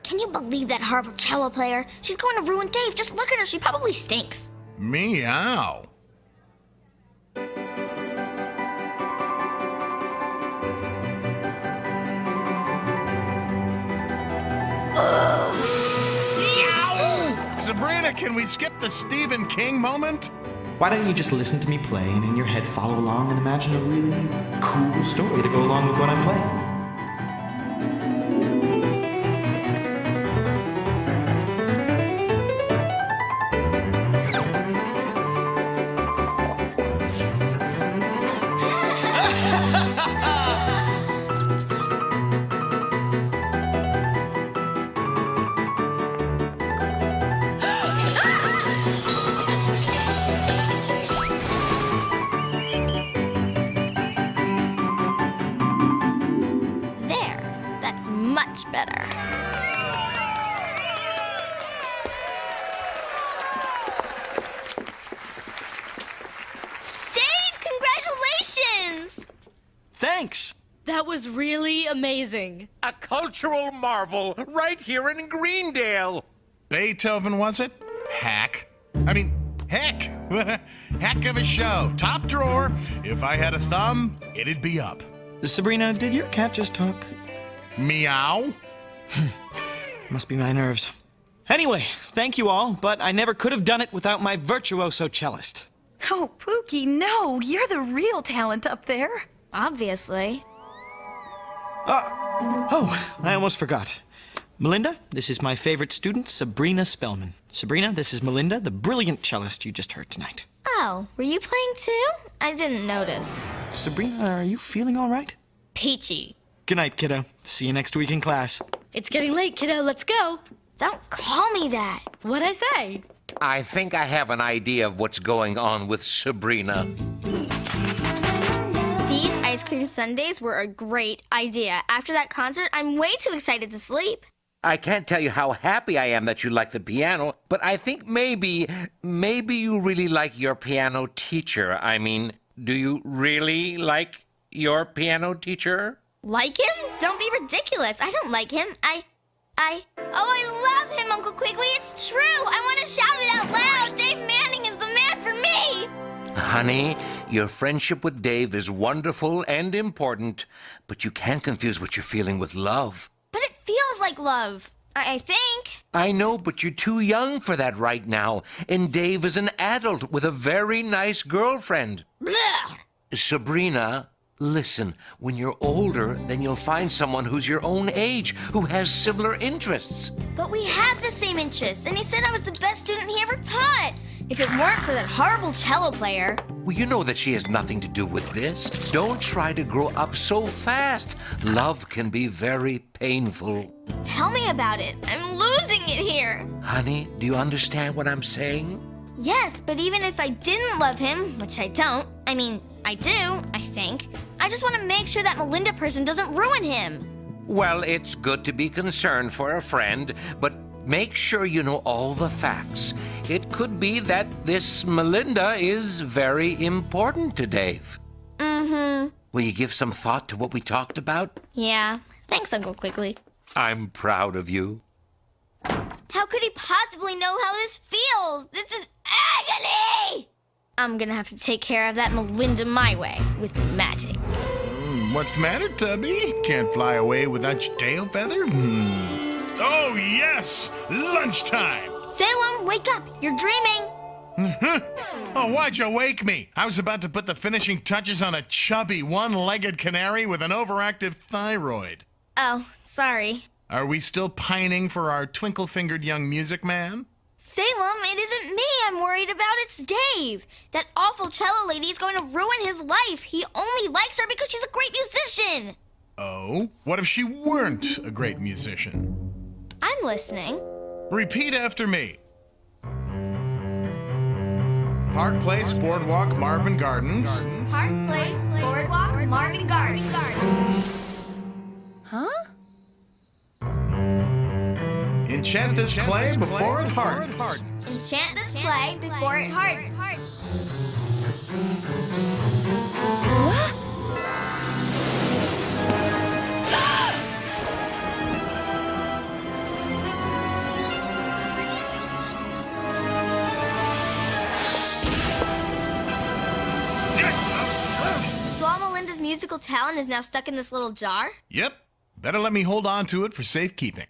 Can you believe that horrible cello player? She's going to ruin Dave. Just look at her. She probably stinks. Meow. Sabrina, can we skip the Stephen King moment? Why don't you just listen to me play and in your head follow along and imagine a really cool story to go along with what I'm playing? Much better. Dave, congratulations! Thanks! That was really amazing. A cultural marvel right here in Greendale. Beethoven, was it? Hack. I mean, heck. Heck of a show. Top drawer. If I had a thumb, it'd be up. Sabrina, did your cat just talk? Meow? Must be my nerves. Anyway, thank you all, but I never could have done it without my virtuoso cellist. Oh, Pookie, no. You're the real talent up there. Obviously. Oh, I almost forgot. Melinda, this is my favorite student, Sabrina Spellman. Sabrina, this is Melinda, the brilliant cellist you just heard tonight. Oh, were you playing too? I didn't notice. Sabrina, are you feeling all right? Peachy. Good night, kiddo. See you next week in class. It's getting late, kiddo. Let's go. Don't call me that. What'd I say? I think I have an idea of what's going on with Sabrina. These ice cream sundaes were a great idea. After that concert, I'm way too excited to sleep. I can't tell you how happy I am that you like the piano, but I think maybe you really like your piano teacher. I mean, do you really like your piano teacher? Like him? Don't be ridiculous. I don't like him. I love him, Uncle Quigley. It's true. I want to shout it out loud. Dave Manning is the man for me. Honey, your friendship with Dave is wonderful and important, but you can't confuse what you're feeling with love. But it feels like love. I think. I know, but you're too young for that right now. And Dave is an adult with a very nice girlfriend. Blech. Sabrina, listen, when you're older, then you'll find someone who's your own age, who has similar interests. But we have the same interests, and he said I was the best student he ever taught. If it weren't for that horrible cello player. Well, you know that she has nothing to do with this. Don't try to grow up so fast. Love can be very painful. Tell me about it. I'm losing it here. Honey, do you understand what I'm saying? Yes, but even if I didn't love him, which I don't, I mean, I do, I think, I just want to make sure that Melinda person doesn't ruin him. Well, it's good to be concerned for a friend, but make sure you know all the facts. It could be that this Melinda is very important to Dave. Mm-hmm. Will you give some thought to what we talked about? Yeah. Thanks, Uncle Quigley. I'm proud of you. How could he possibly know how this feels? This is agony! I'm gonna have to take care of that Melinda my way, with magic. What's the matter, Tubby? Can't fly away without your tail feather? Oh, yes! Lunchtime! Salem, wake up! You're dreaming! Oh, why'd you wake me? I was about to put the finishing touches on a chubby, one-legged canary with an overactive thyroid. Oh, sorry. Are we still pining for our twinkle-fingered young music man? Salem, it isn't me I'm worried about, it's Dave. That awful cello lady is going to ruin his life. He only likes her because she's a great musician. Oh? What if she weren't a great musician? I'm listening. Repeat after me. Park Place, Boardwalk, Marvin Gardens. Park Place, Boardwalk, Marvin Gardens. Huh? Enchant this clay before it hardens. Enchant this play before it hardens. So all Melinda's musical talent is now stuck in this little jar? Yep. Better let me hold on to it for safekeeping.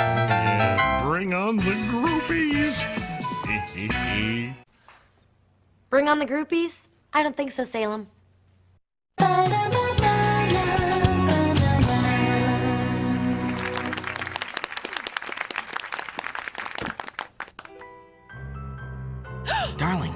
Yeah, bring on the groupies. Bring on the groupies? I don't think so, Salem. Darling,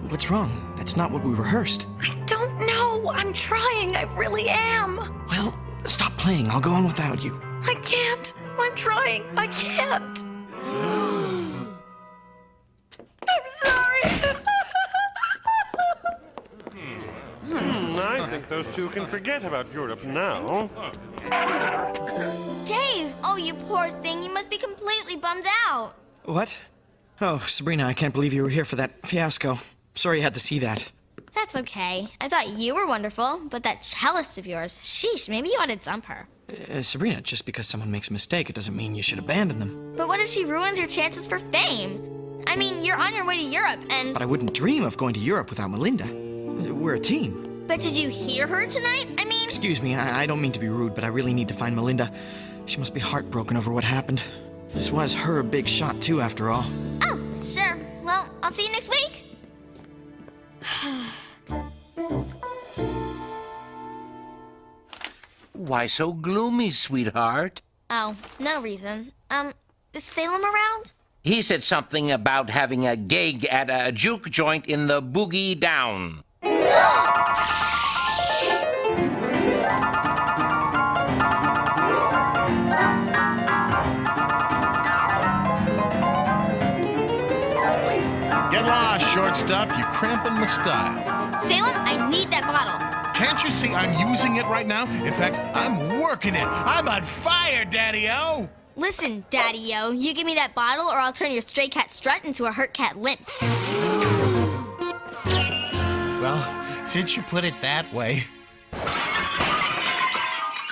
what's wrong? That's not what we rehearsed. I don't know. I'm trying. I really am. Well, stop playing. I'll go on without you. I can't. I'm trying. I can't. I'm sorry. I think those two can forget about Europe now. Dave! Oh, you poor thing. You must be completely bummed out. What? Oh, Sabrina, I can't believe you were here for that fiasco. Sorry you had to see that. That's okay. I thought you were wonderful, but that cellist of yours, sheesh, maybe you ought to dump her. Sabrina, just because someone makes a mistake, it doesn't mean you should abandon them. But what if she ruins your chances for fame? I mean, you're on your way to Europe and... But I wouldn't dream of going to Europe without Melinda. We're a team. But did you hear her tonight? I mean... Excuse me, I don't mean to be rude, but I really need to find Melinda. She must be heartbroken over what happened. This was her big shot, too, after all. Oh, sure. Well, I'll see you next week. Why so gloomy, sweetheart? Oh, no reason. Is Salem around? He said something about having a gig at a juke joint in the Boogie Down. Get lost, shortstop. You're cramping my style. Salem, I need that bottle. Can't you see I'm using it right now? In fact, I'm working it. I'm on fire, Daddy-O. Listen, Daddy-O, you give me that bottle or I'll turn your stray cat strut into a hurt cat limp. Well, since you put it that way.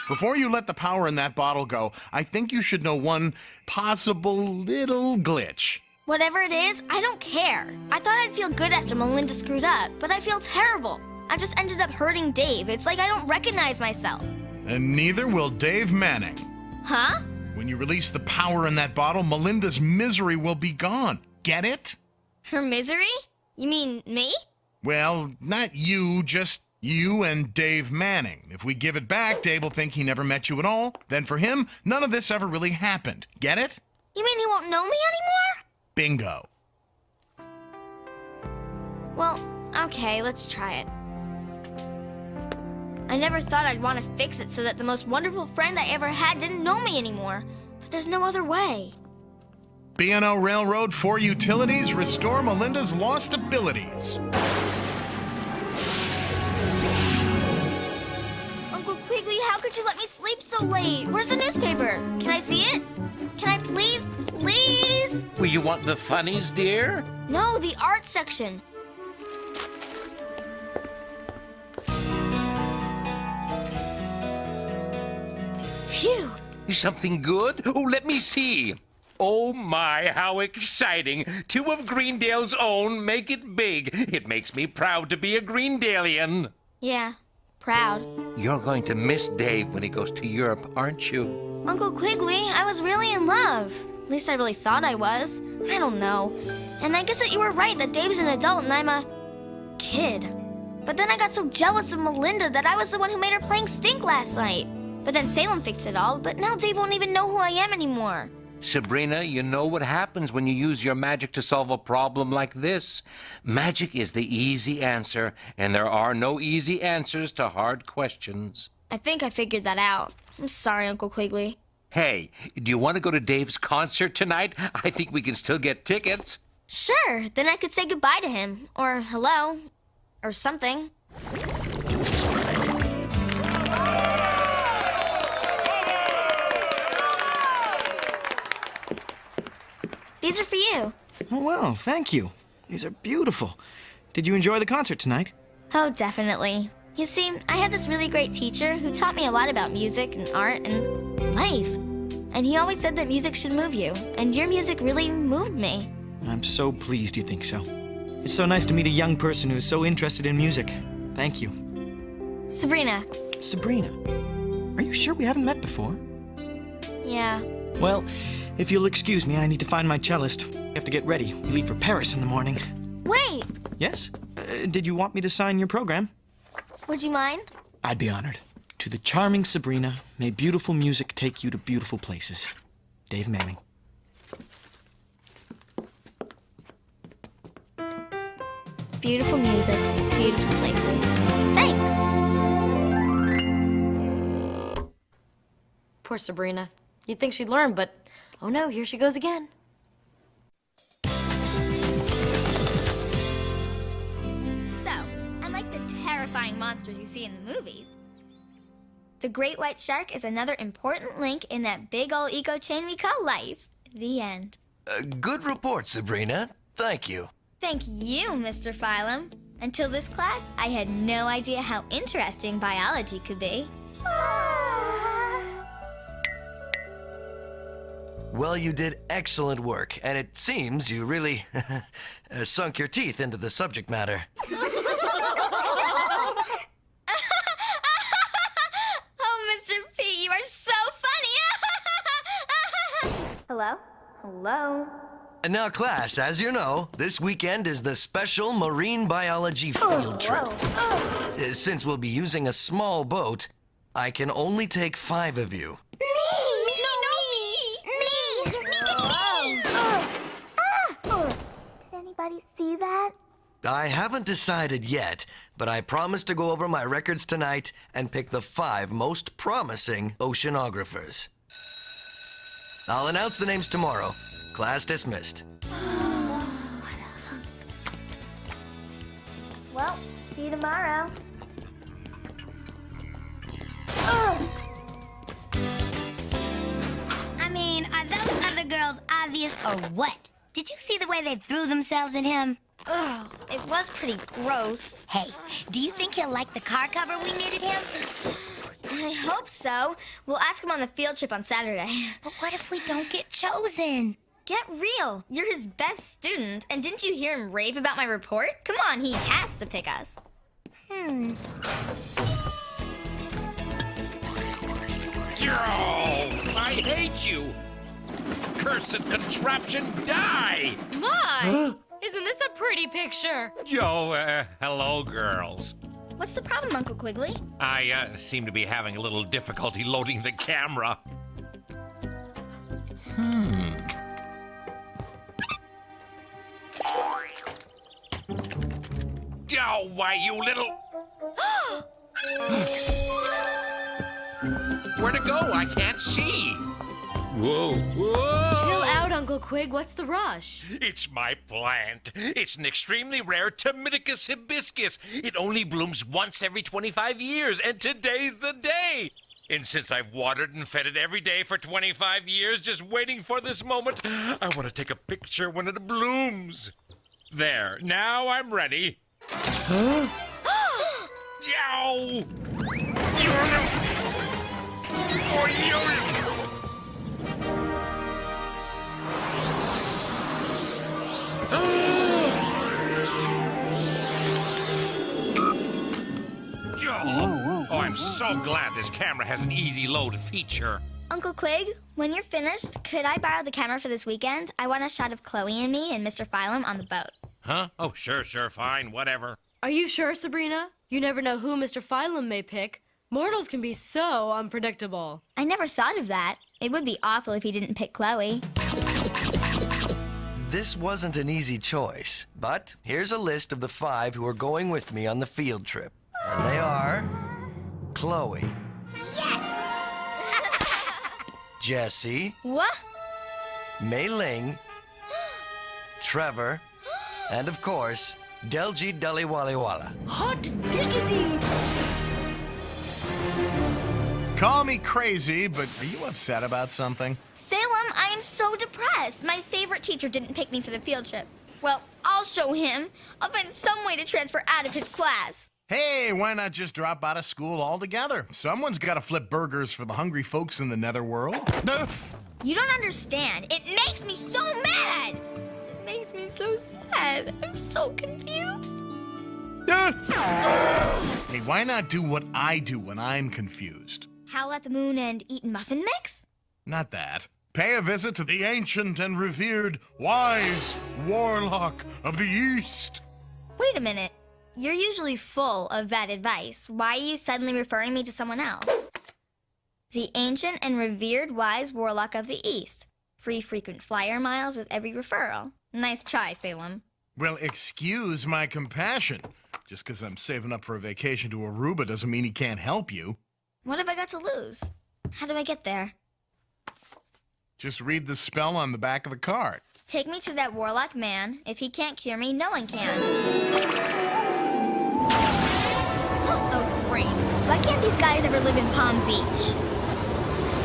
Before you let the power in that bottle go, I think you should know one possible little glitch. Whatever it is, I don't care. I thought I'd feel good after Melinda screwed up, but I feel terrible. I just ended up hurting Dave. It's like I don't recognize myself. And neither will Dave Manning. Huh? When you release the power in that bottle, Melinda's misery will be gone. Get it? Her misery? You mean me? Well, not you, just you and Dave Manning. If we give it back, Dave will think he never met you at all. Then for him, none of this ever really happened. Get it? You mean he won't know me anymore? Bingo. Well, okay, let's try it. I never thought I'd want to fix it so that the most wonderful friend I ever had didn't know me anymore. But there's no other way. B&O Railroad 4 Utilities restore Melinda's lost abilities. Uncle Quigley, how could you let me sleep so late? Where's the newspaper? Can I see it? Can I please, please? Well, you want the funnies, dear? No, the art section. Phew. Something good? Oh, let me see. Oh my, how exciting. 2 of Greendale's own make it big. It makes me proud to be a Greendalian. Yeah, proud. You're going to miss Dave when he goes to Europe, aren't you? Uncle Quigley, I was really in love. At least I really thought I was. I don't know. And I guess that you were right that Dave's an adult and I'm a kid. But then I got so jealous of Melinda that I was the one who made her playing Stink last night. But then Salem fixed it all, but now Dave won't even know who I am anymore. Sabrina, you know what happens when you use your magic to solve a problem like this. Magic is the easy answer, and there are no easy answers to hard questions. I think I figured that out. I'm sorry, Uncle Quigley. Hey, do you want to go to Dave's concert tonight? I think we can still get tickets. Sure, then I could say goodbye to him. Or hello. Or something. These are for you. Oh, well, thank you. These are beautiful. Did you enjoy the concert tonight? Oh, definitely. You see, I had this really great teacher who taught me a lot about music and art and life. And he always said that music should move you, and your music really moved me. I'm so pleased you think so. It's so nice to meet a young person who is so interested in music. Thank you. Sabrina. Sabrina? Are you sure we haven't met before? Yeah. Well, if you'll excuse me, I need to find my cellist. I have to get ready. We leave for Paris in the morning. Wait! Yes? Did you want me to sign your program? Would you mind? I'd be honored. To the charming Sabrina, may beautiful music take you to beautiful places. Dave Manning. Beautiful music, beautiful places. Thanks! Poor Sabrina. You'd think she'd learn, but oh no, here she goes again. So, unlike the terrifying monsters you see in the movies, the great white shark is another important link in that big ol' eco chain we call life. The end. Good report, Sabrina. Thank you. Thank you, Mr. Phylum. Until this class, I had no idea how interesting biology could be. Well, you did excellent work, and it seems you really sunk your teeth into the subject matter. Oh, Mr. P, you are so funny! Hello? Hello? And now, class, as you know, this weekend is the special marine biology field trip. Since we'll be using a small boat, I can only take 5 of you. Did anybody see that? I haven't decided yet, but I promise to go over my records tonight and pick the 5 most promising oceanographers. I'll announce the names tomorrow. Class dismissed. Well, see you tomorrow. I mean, are those other girls obvious or what? Did you see the way they threw themselves at him? Oh, it was pretty gross. Hey, do you think he'll like the car cover we knitted him? I hope so. We'll ask him on the field trip on Saturday. But what if we don't get chosen? Get real. You're his best student, and didn't you hear him rave about my report? Come on, he has to pick us. I hate you! Cursed contraption, die! My! Isn't this a pretty picture? Yo, hello, girls. What's the problem, Uncle Quigley? I seem to be having a little difficulty loading the camera. Oh, why, you little... Where to go? I can't see. Whoa. Chill out, Uncle Quig. What's the rush? It's my plant. It's an extremely rare Tomidicus hibiscus. It only blooms once every 25 years, and today's the day. And since I've watered and fed it every day for 25 years, just waiting for this moment, I want to take a picture when it blooms. There. Now I'm ready. Ow! I'm so glad this camera has an easy load feature. Uncle Quig, when you're finished, could I borrow the camera for this weekend? I want a shot of Chloe and me and Mr. Phylum on the boat. Huh? Oh, sure, fine, whatever. Are you sure, Sabrina? You never know who Mr. Phylum may pick. Mortals can be so unpredictable. I never thought of that. It would be awful if he didn't pick Chloe. This wasn't an easy choice, but here's a list of the 5 who are going with me on the field trip. And they are Chloe. Jesse. What? Mei Ling. Trevor. And of course, Delji Dully Wally Walla. Hot diggity! Call me crazy, but are you upset about something? Salem, I am so depressed. My favorite teacher didn't pick me for the field trip. Well, I'll show him. I'll find some way to transfer out of his class. Hey, why not just drop out of school altogether? Someone's got to flip burgers for the hungry folks in the netherworld. You don't understand. It makes me so mad. It makes me so sad. I'm so confused. Hey, why not do what I do when I'm confused? Howl at the moon and eat muffin mix? Not that. Pay a visit to the ancient and revered wise warlock of the East. Wait a minute. You're usually full of bad advice. Why are you suddenly referring me to someone else? The ancient and revered wise warlock of the East. Free frequent flyer miles with every referral. Nice try, Salem. Well, excuse my compassion. Just because I'm saving up for a vacation to Aruba doesn't mean he can't help you. What have I got to lose? How do I get there? Just read the spell on the back of the card. Take me to that warlock man. If he can't cure me, no one can. Oh, great. Why can't these guys ever live in Palm Beach?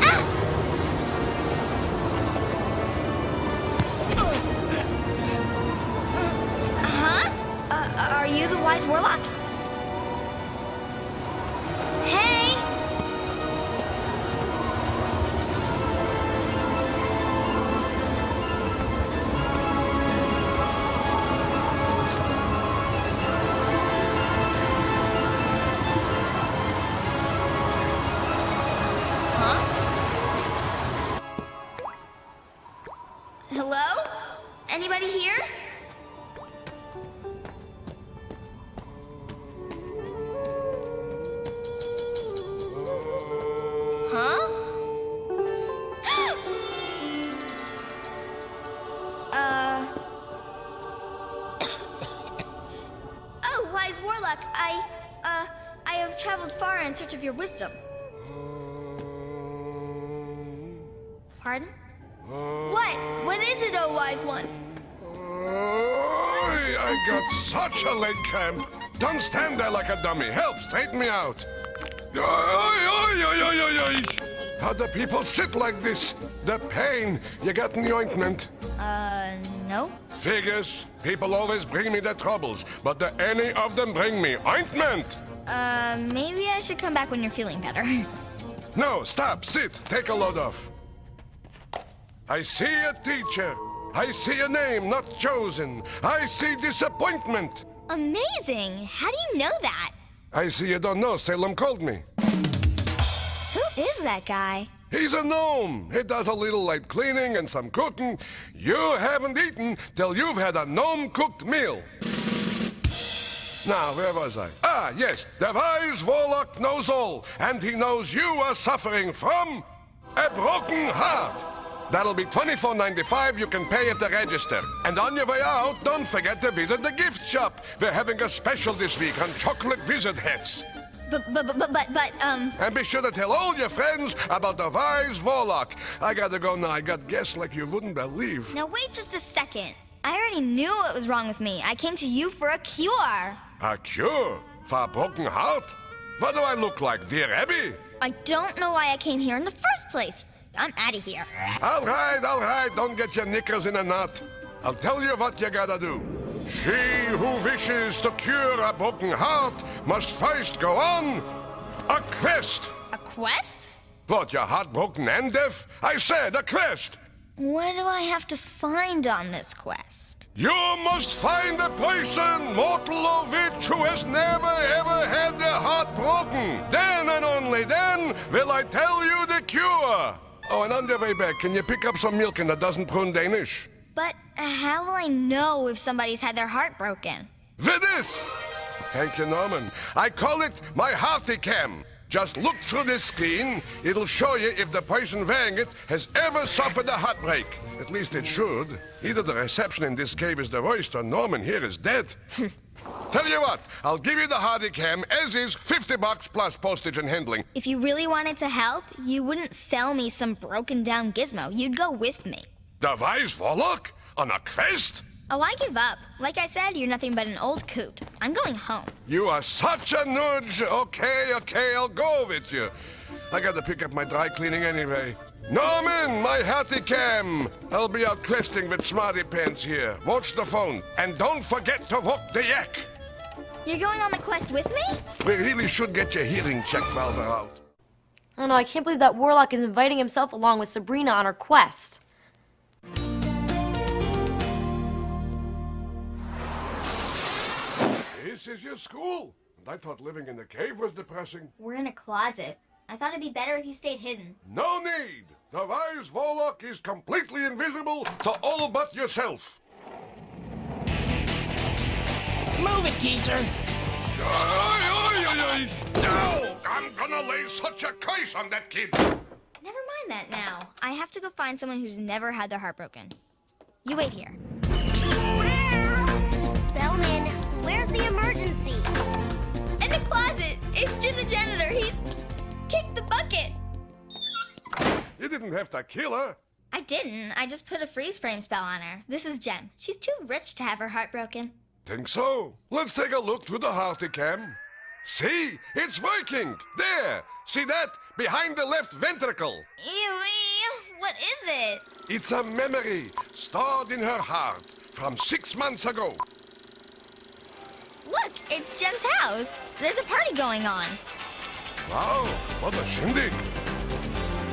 Ah! Are you the wise warlock? Hey! Hello? Anybody here? Huh? Oh, wise warlock, I have traveled far in search of your wisdom. Pardon? What? What is it, oh wise one? I got such a leg cramp. Don't stand there like a dummy. Help, straighten me out. How do people sit like this? The pain. You got any ointment? No. Figures. People always bring me their troubles, but do any of them bring me ointment? Maybe I should come back when you're feeling better. No, stop, sit, take a load off. I see a teacher. I see a name not chosen. I see disappointment. Amazing. How do you know that? I see you don't know. Salem called me. Who is that guy? He's a gnome. He does a little light cleaning and some cooking. You haven't eaten till you've had a gnome-cooked meal. Now, where was I? Ah, yes. The wise warlock knows all, and he knows you are suffering from a broken heart. That'll be $24.95. You can pay at the register. And on your way out, don't forget to visit the gift shop. We're having a special this week on chocolate wizard hats. But, And be sure to tell all your friends about the wise warlock. I gotta go now. I got guests like you wouldn't believe. Now wait just a second. I already knew what was wrong with me. I came to you for a cure. A cure? For a broken heart? What do I look like, dear Abby? I don't know why I came here in the first place. I'm out of here. All right. Don't get your knickers in a knot. I'll tell you what you gotta do. She who wishes to cure a broken heart must first go on a quest. A quest? What, you're heartbroken and deaf? I said a quest. What do I have to find on this quest? You must find a person, mortal or witch, who has never ever had their heart broken. Then an I tell you the cure. Oh, and on the way back, can you pick up some milk and a dozen prune Danish? But how will I know if somebody's had their heart broken? With this! Thank you, Norman. I call it my hearty cam. Just look through this screen. It'll show you if the person wearing it has ever suffered a heartbreak. At least it should. Either the reception in this cave is the worst or Norman here is dead. Tell you what, I'll give you the hardy cam as is, $50 plus postage and handling. If you really wanted to help, you wouldn't sell me some broken down gizmo. You'd go with me. The Wise Warlock? On a quest? Oh, I give up. Like I said, you're nothing but an old coot. I'm going home. You are such a nudge. Okay, I'll go with you. I gotta pick up my dry cleaning anyway. Norman, my hattie cam. I'll be out questing with Smarty Pants here. Watch the phone. And don't forget to walk the yak. You're going on the quest with me? We really should get your hearing checked while we're out. Oh no, I can't believe that Warlock is inviting himself along with Sabrina on her quest. This is your school. And I thought living in the cave was depressing. We're in a closet. I thought it'd be better if you stayed hidden. No need. The Wise Warlock is completely invisible to all but yourself. Move it, geezer. No! I'm gonna lay such a curse on that kid. Never mind that now. I have to go find someone who's never had their heart broken. You wait here. Spellman, where's the emergency? In the closet. It's just the janitor. He's kicked the bucket. You didn't have to kill her. I didn't. I just put a freeze frame spell on her. This is Jem. She's too rich to have her heart broken. Think so? Let's take a look through the hearty cam. See? It's working. There. See that? Behind the left ventricle. Ew, what is it? It's a memory stored in her heart from 6 months ago. Look, it's Jem's house. There's a party going on. Wow, what a shindig.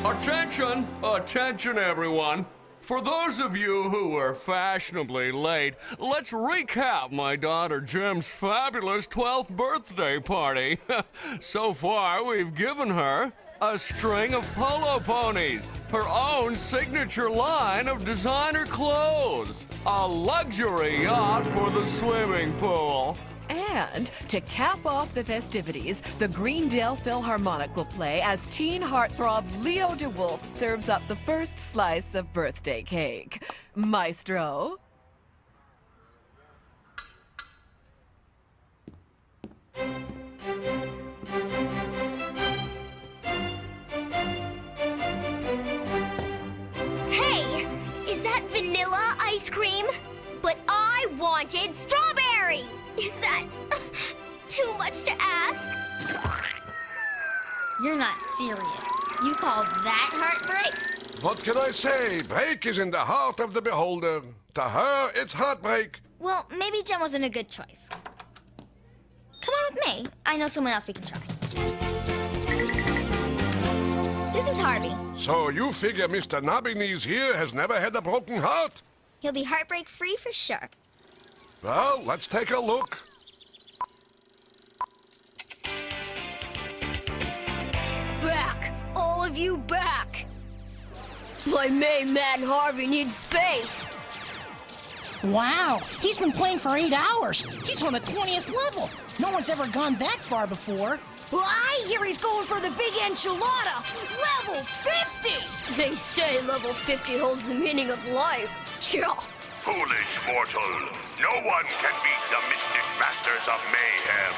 Attention! Attention, everyone. For those of you who were fashionably late, let's recap my daughter Jem's fabulous 12th birthday party. So far, we've given her a string of polo ponies, her own signature line of designer clothes, a luxury yacht for the swimming pool. And to cap off the festivities, the Greendale Philharmonic will play as teen heartthrob Leo DeWolf serves up the first slice of birthday cake. Maestro? Hey, is that vanilla ice cream? But I wanted strawberry! Is that too much to ask? You're not serious. You call that heartbreak? What can I say? Break is in the heart of the beholder. To her, it's heartbreak. Well, maybe Jem wasn't a good choice. Come on with me. I know someone else we can try. This is Harvey. So you figure Mr. Knobby-Knees here has never had a broken heart? He'll be heartbreak-free for sure. Well, let's take a look. Back! All of you back! My main man Harvey needs space. Wow, he's been playing for 8 hours. He's on the 20th level. No one's ever gone that far before. Well, I hear he's going for the big enchilada. Level 50! They say level 50 holds the meaning of life. Chill. Foolish mortal. No one can beat the mystic masters of mayhem.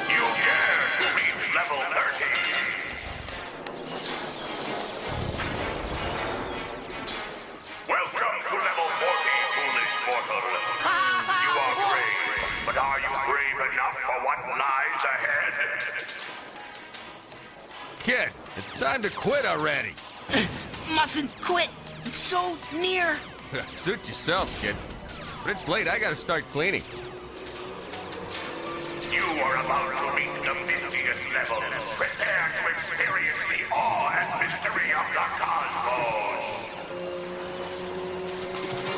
You dare to reach level 30. Welcome to level 40, foolish mortal. You are brave, but are you brave enough for what lies ahead? Kid, it's time to quit already. Mustn't quit. It's so near. Suit yourself, kid. But it's late. I gotta start cleaning. You are about to reach the 50th level. Prepare to experience the awe and mystery of the cosmos.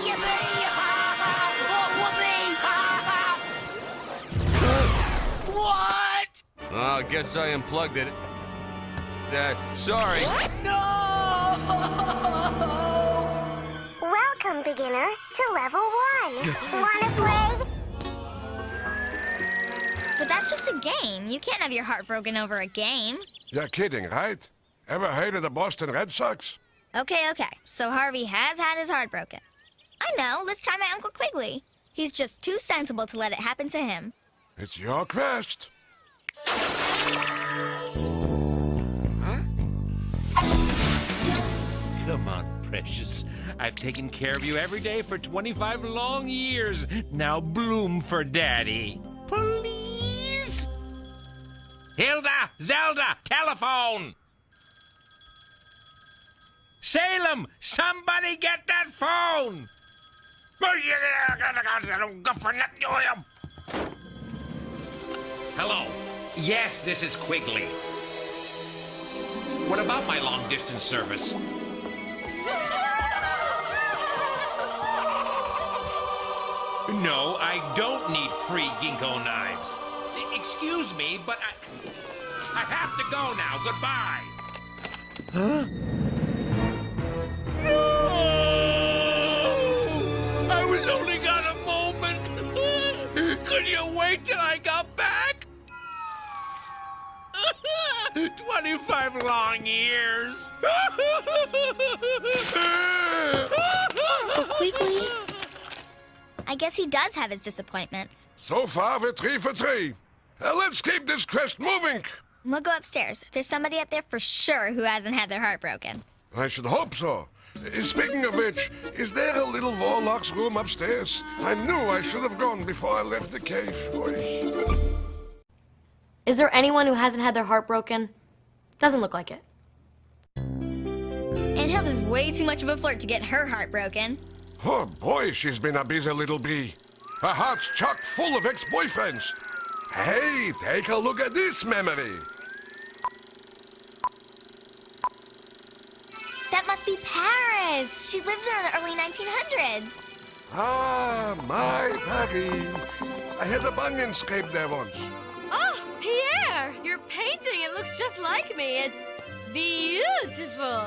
Yippee! Ha ha! Whoopee! Ha ha! I guess I unplugged it. Sorry. No! Welcome, beginner, to level 1. Wanna play? But that's just a game. You can't have your heart broken over a game. You're kidding, right? Ever heard of the Boston Red Sox? Okay. So Harvey has had his heart broken. I know. Let's try my Uncle Quigley. He's just too sensible to let it happen to him. It's your quest. Come on, precious. I've taken care of you every day for 25 long years. Now bloom for Daddy. Please? Hilda! Zelda! Telephone! Salem! Somebody get that phone! Hello. Yes, this is Quigley. What about my long-distance service? No, I don't need free ginkgo knives. Excuse me, but I have to go now. Goodbye. Huh? No! I was only gone a moment. Could you wait till I got back? 25 long years. Quigley. I guess he does have his disappointments. So far, we're 3 for 3. Let's keep this quest moving. We'll go upstairs. There's somebody up there for sure who hasn't had their heart broken. I should hope so. Speaking of which, is there a little warlock's room upstairs? I knew I should have gone before I left the cave. Oy. Is there anyone who hasn't had their heart broken? Doesn't look like it. And Hilda's way too much of a flirt to get her heart broken. Oh boy, she's been a busy little bee. Her heart's chock full of ex-boyfriends. Hey, take a look at this memory. That must be Paris. She lived there in the early 1900s. Ah, my Paris. I had a bunion scrape there once. Oh, Pierre, your painting, it looks just like me. It's beautiful.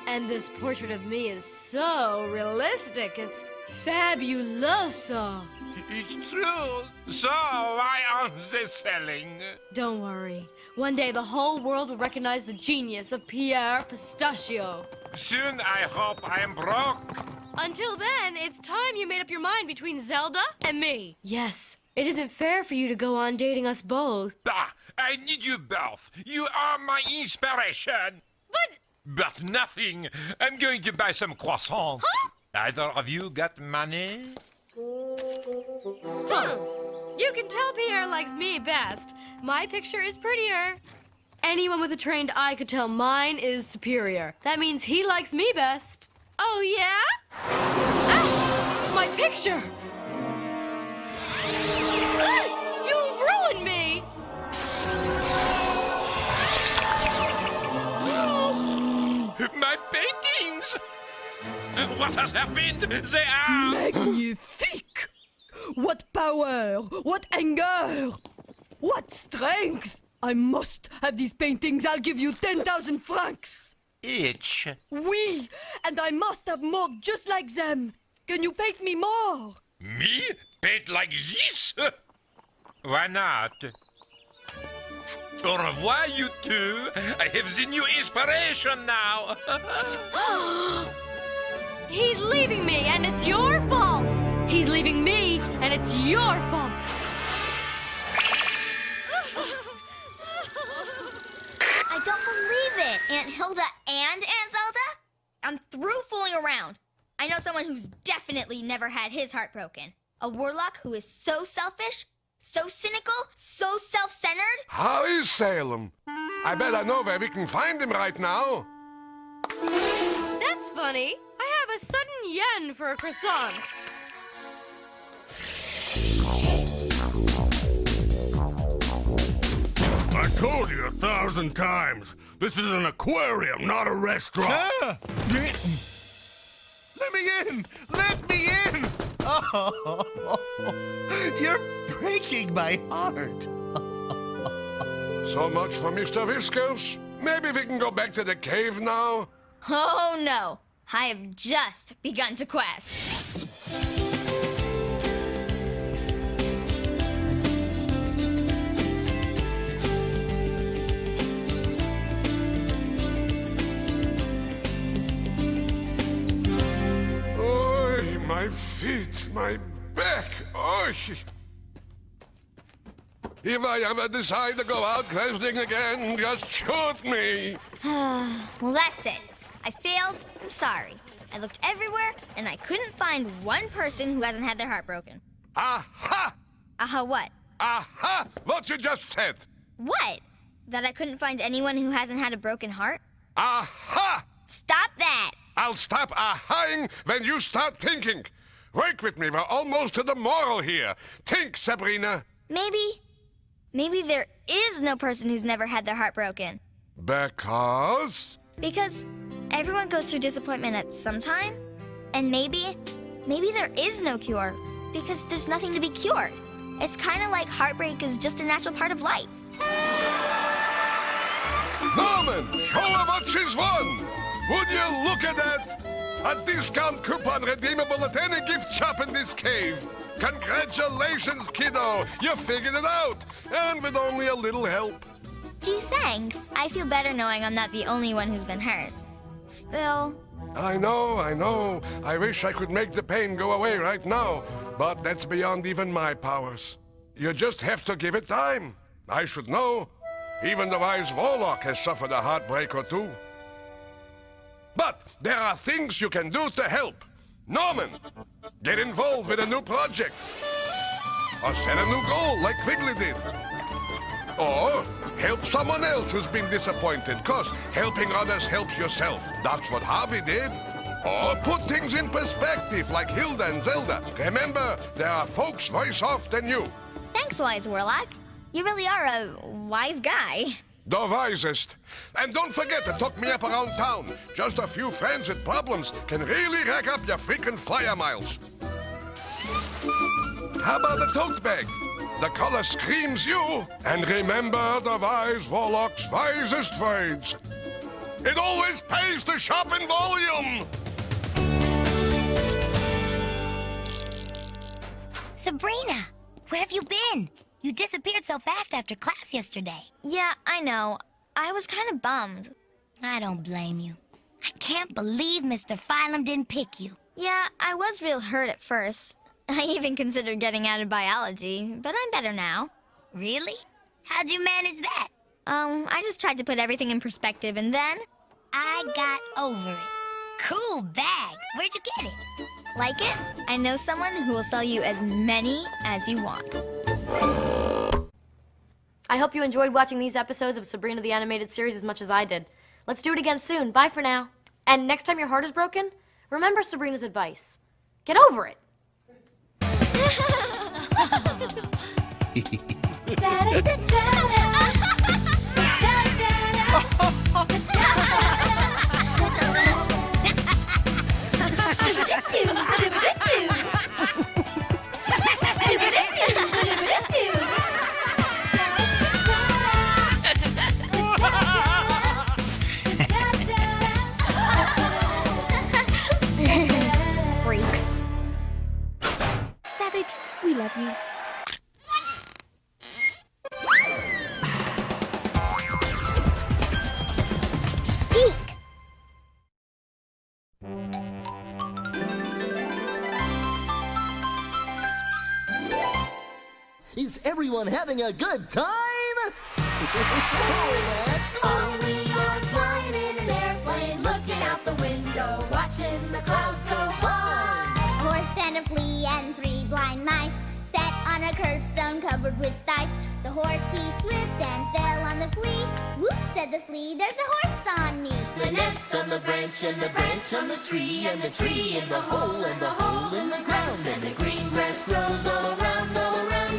And this portrait of me is so realistic. It's fabuloso. It's true. So, why aren't they selling? Don't worry. One day the whole world will recognize the genius of Pierre Pistachio. Soon I hope I am broke. Until then, it's time you made up your mind between Zelda and me. Yes, it isn't fair for you to go on dating us both. Ah, I need you both. You are my inspiration. But nothing. I'm going to buy some croissants. Huh? Either of you got money? You can tell Pierre likes me best. My picture is prettier. Anyone with a trained eye could tell mine is superior. That means he likes me best. Oh, yeah? Ah, my picture! Ah, you ruined me! My paintings! What has happened? They are... Magnifique! What power! What anger! What strength! I must have these paintings. I'll give you 10,000 francs. Each? Oui, and I must have more just like them. Can you paint me more? Me? Paint like this? Why not? Au revoir, you two. I have the new inspiration now. He's leaving me, and it's your fault. He's leaving me, and it's your fault. I don't believe it. Aunt Hilda and Aunt Zelda? I'm through fooling around. I know someone who's definitely never had his heart broken. A warlock who is so selfish, so cynical, so self-centered. How is Salem? I bet I know where we can find him right now. That's funny. I have a sudden yen for a croissant. I told you 1,000 times. This is an aquarium, not a restaurant. Ah! Let me in! Let me in! Oh, you're breaking my heart. So much for Mr. Whiskers. Maybe we can go back to the cave now? Oh, no. I have just begun to quest. Oy, my feet, my back. Oy. If I ever decide to go out questing again, just shoot me. Well, that's it. I failed. I'm sorry. I looked everywhere, and I couldn't find one person who hasn't had their heart broken. Aha! Aha what? Aha! What you just said. What? That I couldn't find anyone who hasn't had a broken heart? Aha! Stop that! I'll stop ahaing when you start thinking. Work with me. We're almost to the moral here. Think, Sabrina. Maybe there is no person who's never had their heart broken. Because everyone goes through disappointment at some time. And maybe there is no cure because there's nothing to be cured. It's kind of like heartbreak is just a natural part of life. Norman, show her what she's won. Would you look at that? A discount coupon redeemable at any gift shop in this cave. Congratulations, kiddo. You figured it out. And with only a little help. Gee, thanks. I feel better knowing I'm not the only one who's been hurt. Still... I know. I wish I could make the pain go away right now. But that's beyond even my powers. You just have to give it time. I should know. Even the wise warlock has suffered a heartbreak or two. But there are things you can do to help. Norman, get involved with a new project. Or set a new goal like Quigley did. Or help someone else who's been disappointed, because helping others helps yourself. That's what Harvey did. Or put things in perspective like Hilda and Zelda. Remember, there are folks worse off than you. Thanks, Wise Warlock. You really are a wise guy. The wisest. And don't forget to talk me up around town. Just a few friends with problems can really rack up your freaking flyer miles. How about the tote bag? The color screams you. And remember the wise warlock's wisest words. It always pays to shop in volume. Sabrina, where have you been? You disappeared so fast after class yesterday. Yeah, I know. I was kind of bummed. I don't blame you. I can't believe Mr. Phylum didn't pick you. Yeah, I was real hurt at first. I even considered getting out of biology, but I'm better now. Really? How'd you manage that? I just tried to put everything in perspective, and then... I got over it. Cool bag. Where'd you get it? Like it? I know someone who will sell you as many as you want. I hope you enjoyed watching these episodes of Sabrina the Animated Series as much as I did. Let's do it again soon. Bye for now. And next time your heart is broken, remember Sabrina's advice. Get over it. Freaks. Savage, we love you. Is everyone having a good time? Let's go! Oh, we are flying in an airplane, looking out the window, watching the clouds go by. A horse and a flea and 3 blind mice sat on a curbstone covered with ice. The horse, he slipped and fell on the flea. Whoop, said the flea, there's a horse on me. The nest on the branch and the branch on the tree, and the tree in the hole and the hole in the ground, and the green grass grows all around,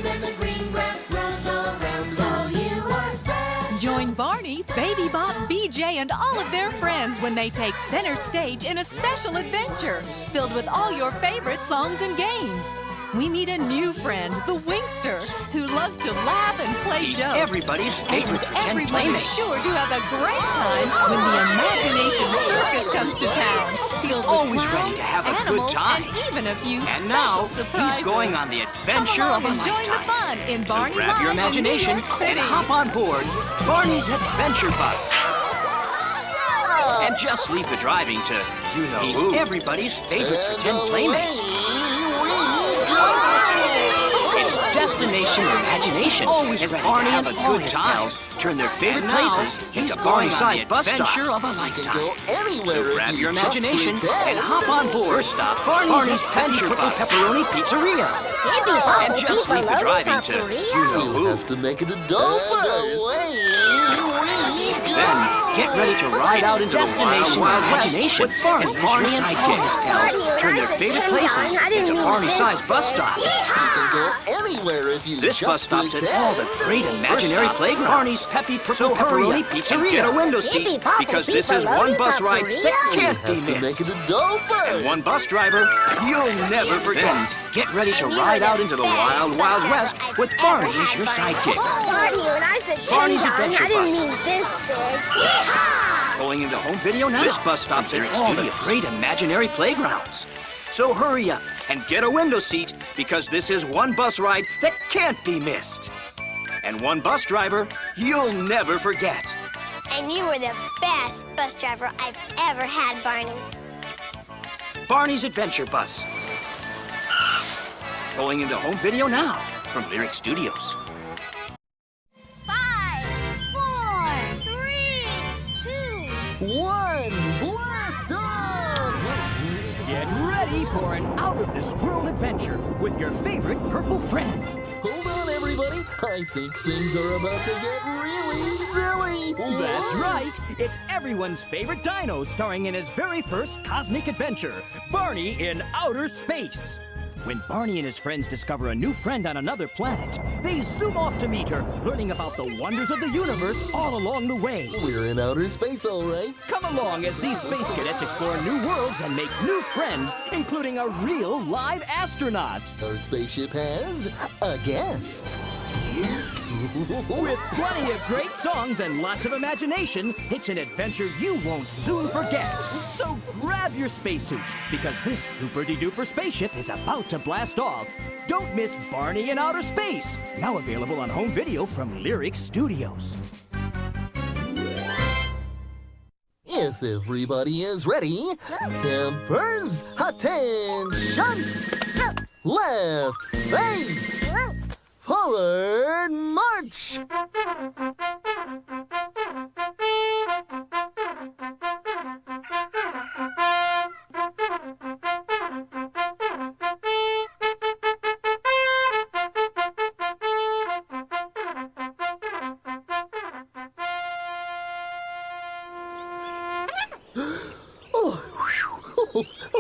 and the green grass grows all around. Oh, you are special. Join Barney, Baby Bop, BJ, and all of their friends when they take center stage in a special adventure filled with all your favorite songs and games. we meet a new friend, the Wingster, who loves to laugh and play He's jokes. everybody's favorite And pretend everybody's playmate. sure to have a great time when the Imagination Circus comes to town. He's Filled with always ready clowns, to have a good animals, time. And even a few And special now, surprises. he's going on the adventure Come of a along and join lifetime. the fun in So Barney grab your Live in New imagination York City. and hop on board Barney's Adventure Bus. And just leave the driving to you-know-who. He's everybody's favorite pretend playmate. It's Destination Imagination. Always as Barney and a good time turn their favorite places into Barney-sized bus stops. Of a lifetime. So grab your imagination and hop on board. First stop, Barney's Adventure Bus. Pepperoni Pizzeria. And just leave the driving to you-know-who. You have to make it a dough first. Then get ready to ride out into the wild, wild imagination with Barney and his pals turn their favorite places into Barney-sized bus stops. You can go anywhere if you This just bus stops at pretend. all the great imaginary playgrounds. Barney's Peppy Purple Pepperoni Pizzeria. And get a window seat because this is one bus ride that can't be You have to missed. make it a dough first. And one bus driver you'll never forget. Get ready to ride out into the wild, wild west with Barney as your sidekick. Barney, when I said Barney's Tin Dong, Adventure I didn't Bus. mean this big. Yeehaw! Going into home video now. This bus stops at all the great imaginary playgrounds. So hurry up and get a window seat because this is one bus ride that can't be missed. And one bus driver you'll never forget. And you were the best bus driver I've ever had, Barney. Barney's Adventure Bus. Going into home video now from Lyric Studios. 5, 4, 3, 2. 1, blast off! Get ready for an out-of-this-world adventure with your favorite purple friend. Hold on, everybody. I think things are about to get really silly. That's right. It's everyone's favorite dino starring in his very first cosmic adventure, Barney in Outer Space. When Barney and his friends discover a new friend on another planet, they zoom off to meet her, learning about the wonders of the universe all along the way. We're in outer space, all right. Come along as these space cadets explore new worlds and make new friends, including a real live astronaut. Our spaceship has a guest. With plenty of great songs and lots of imagination, it's an adventure you won't soon forget. So grab your spacesuits, because this super-de-duper spaceship is about to blast off. Don't miss Barney in Outer Space, now available on home video from Lyric Studios. If everybody is ready, campers, attention! Left, face, forward, march!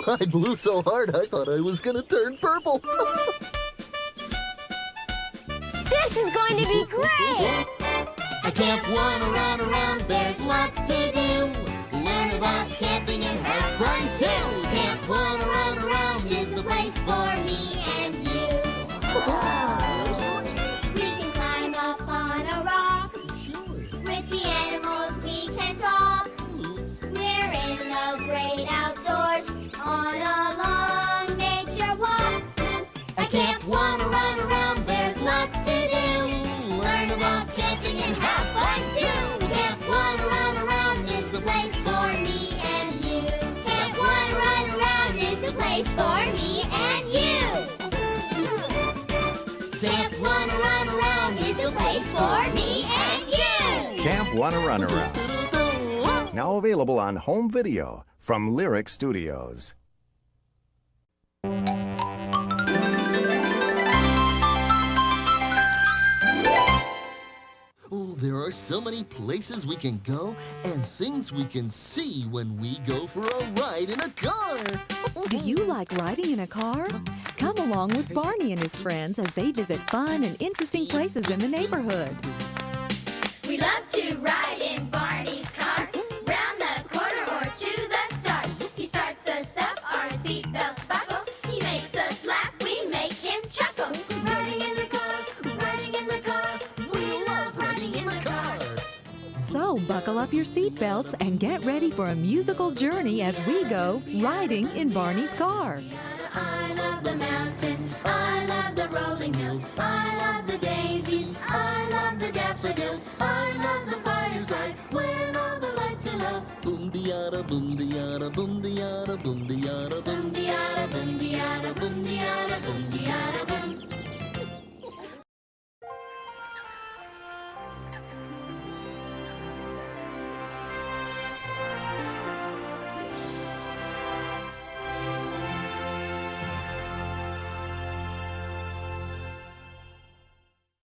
I blew so hard I thought I was gonna turn purple. This is going to be great! A camp one around, there's lots to do. Learn about camping and have fun too. Camp one around is the place for me and you. We can climb up on a rock. With the animals we can talk. We're in the great outdoors on a long nature walk. A camp one around, there's lots to do. Learn about camping and have fun too. Camp one around is the place for me and you. Camp one around is the place for me and you. Camp one around is the place for me and you. Camp One Runaround. Now available on home video from Lyric Studios. Oh, there are so many places we can go and things we can see when we go for a ride in a car. Do you like riding in a car? Come along with Barney and his friends as they visit fun and interesting places in the neighborhood. We love to ride in Barney's car, round the corner or to the stars. He starts us up, our seatbelts buckle. He makes us laugh, we make him So buckle up your seatbelts and get ready for a musical journey as we go riding in Barney's car. I love the mountains, I love the rolling hills, I love the daisies, I love the daffodils, I love the fireside when all the lights are low. Boom diada, boom diada, boom diada, boom